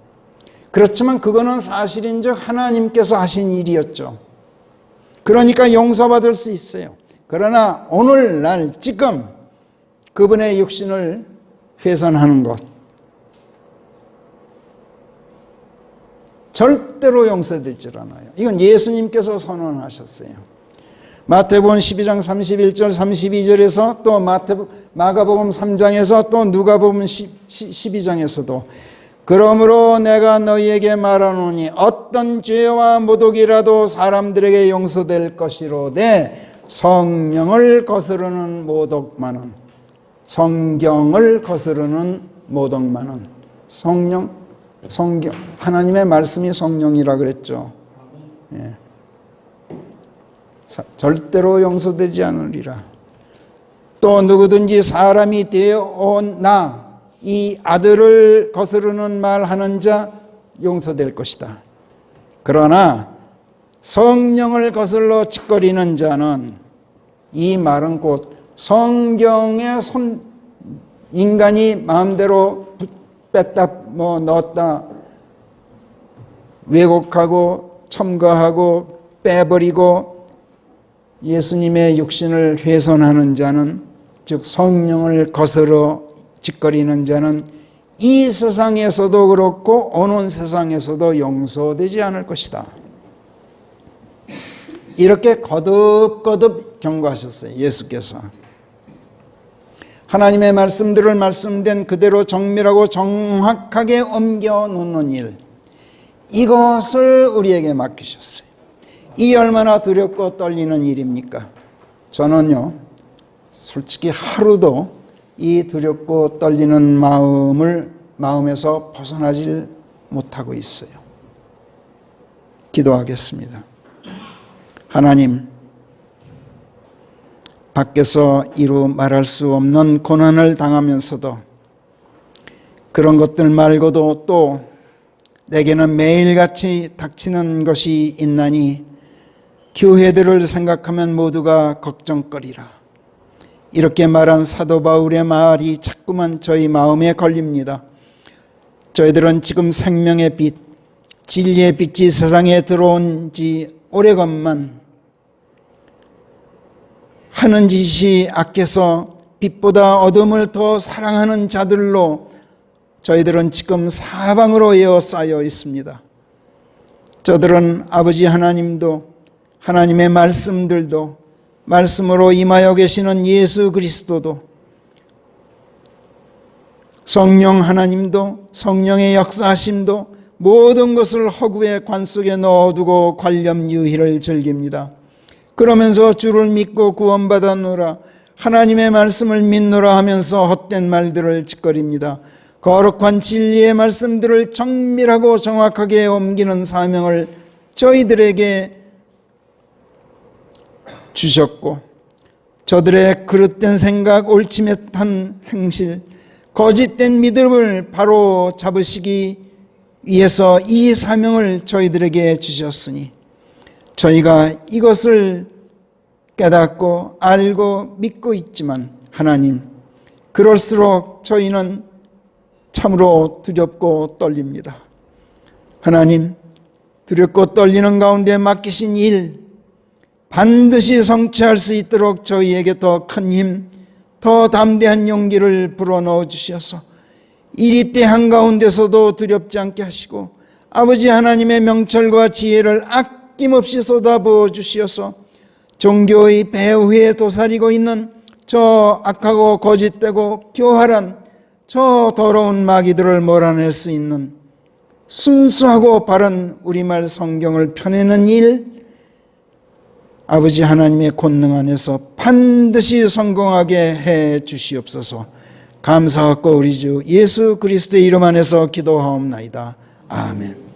그렇지만 그거는 사실인즉 하나님께서 하신 일이었죠. 그러니까 용서받을 수 있어요. 그러나 오늘날 지금 그분의 육신을 훼손하는 것 절대로 용서되질 않아요. 이건 예수님께서 선언하셨어요. 마태복음 12장 31절 32절에서 또 마가복음 3장에서 또 누가복음 12장에서도 그러므로 내가 너희에게 말하노니 어떤 죄와 모독이라도 사람들에게 용서될 것이로되 성령을 거스르는 모독만은, 성경을 거스르는 모독만은, 성경 하나님의 말씀이 성령이라 그랬죠. 예. 절대로 용서되지 않으리라. 또 누구든지 사람이 되어온 나 이 아들을 거스르는 말 하는 자 용서될 것이다. 그러나 성령을 거슬러 짓거리는 자는, 이 말은 곧 성경의 인간이 마음대로 뺐다 넣었다 왜곡하고 첨가하고 빼버리고 예수님의 육신을 훼손하는 자는, 즉 성령을 거스러 짓거리는 자는 이 세상에서도 그렇고 오는 세상에서도 용서되지 않을 것이다. 이렇게 거듭거듭 경고하셨어요, 예수께서. 하나님의 말씀들을 말씀된 그대로 정밀하고 정확하게 옮겨 놓는 일, 이것을 우리에게 맡기셨어요. 이 얼마나 두렵고 떨리는 일입니까? 저는요, 솔직히 하루도 이 두렵고 떨리는 마음에서 벗어나질 못하고 있어요. 기도하겠습니다. 하나님, 밖에서 이루 말할 수 없는 고난을 당하면서도 그런 것들 말고도 또 내게는 매일같이 닥치는 것이 있나니 교회들을 생각하면 모두가 걱정거리라. 이렇게 말한 사도 바울의 말이 자꾸만 저희 마음에 걸립니다. 저희들은 지금 생명의 빛, 진리의 빛이 세상에 들어온 지 오래건만 하는 짓이 악해서 빛보다 어둠을 더 사랑하는 자들로 저희들은 지금 사방으로 에워싸여 있습니다. 저들은 아버지 하나님도, 하나님의 말씀들도, 말씀으로 임하여 계시는 예수 그리스도도, 성령 하나님도, 성령의 역사하심도 모든 것을 허구의 관 속에 넣어두고 관념유희를 즐깁니다. 그러면서 주를 믿고 구원받았노라 하나님의 말씀을 믿노라 하면서 헛된 말들을 짓거립니다. 거룩한 진리의 말씀들을 정밀하고 정확하게 옮기는 사명을 저희들에게 주셨고, 저들의 그릇된 생각, 옳지못한 행실, 거짓된 믿음을 바로 잡으시기 위해서 이 사명을 저희들에게 주셨으니, 저희가 이것을 깨닫고 알고 믿고 있지만 하나님, 그럴수록 저희는 참으로 두렵고 떨립니다. 하나님, 두렵고 떨리는 가운데 맡기신 일 반드시 성취할 수 있도록 저희에게 더 큰 힘, 더 담대한 용기를 불어넣어 주셔서 일 때 한가운데서도 두렵지 않게 하시고, 아버지 하나님의 명철과 지혜를 아낌없이 쏟아부어 주시어서 종교의 배후에 도사리고 있는 저 악하고 거짓되고 교활한 저 더러운 마귀들을 몰아낼 수 있는 순수하고 바른 우리말 성경을 펴내는 일, 아버지 하나님의 권능 안에서 반드시 성공하게 해 주시옵소서. 감사하고 우리 주 예수 그리스도의 이름 안에서 기도하옵나이다. 아멘.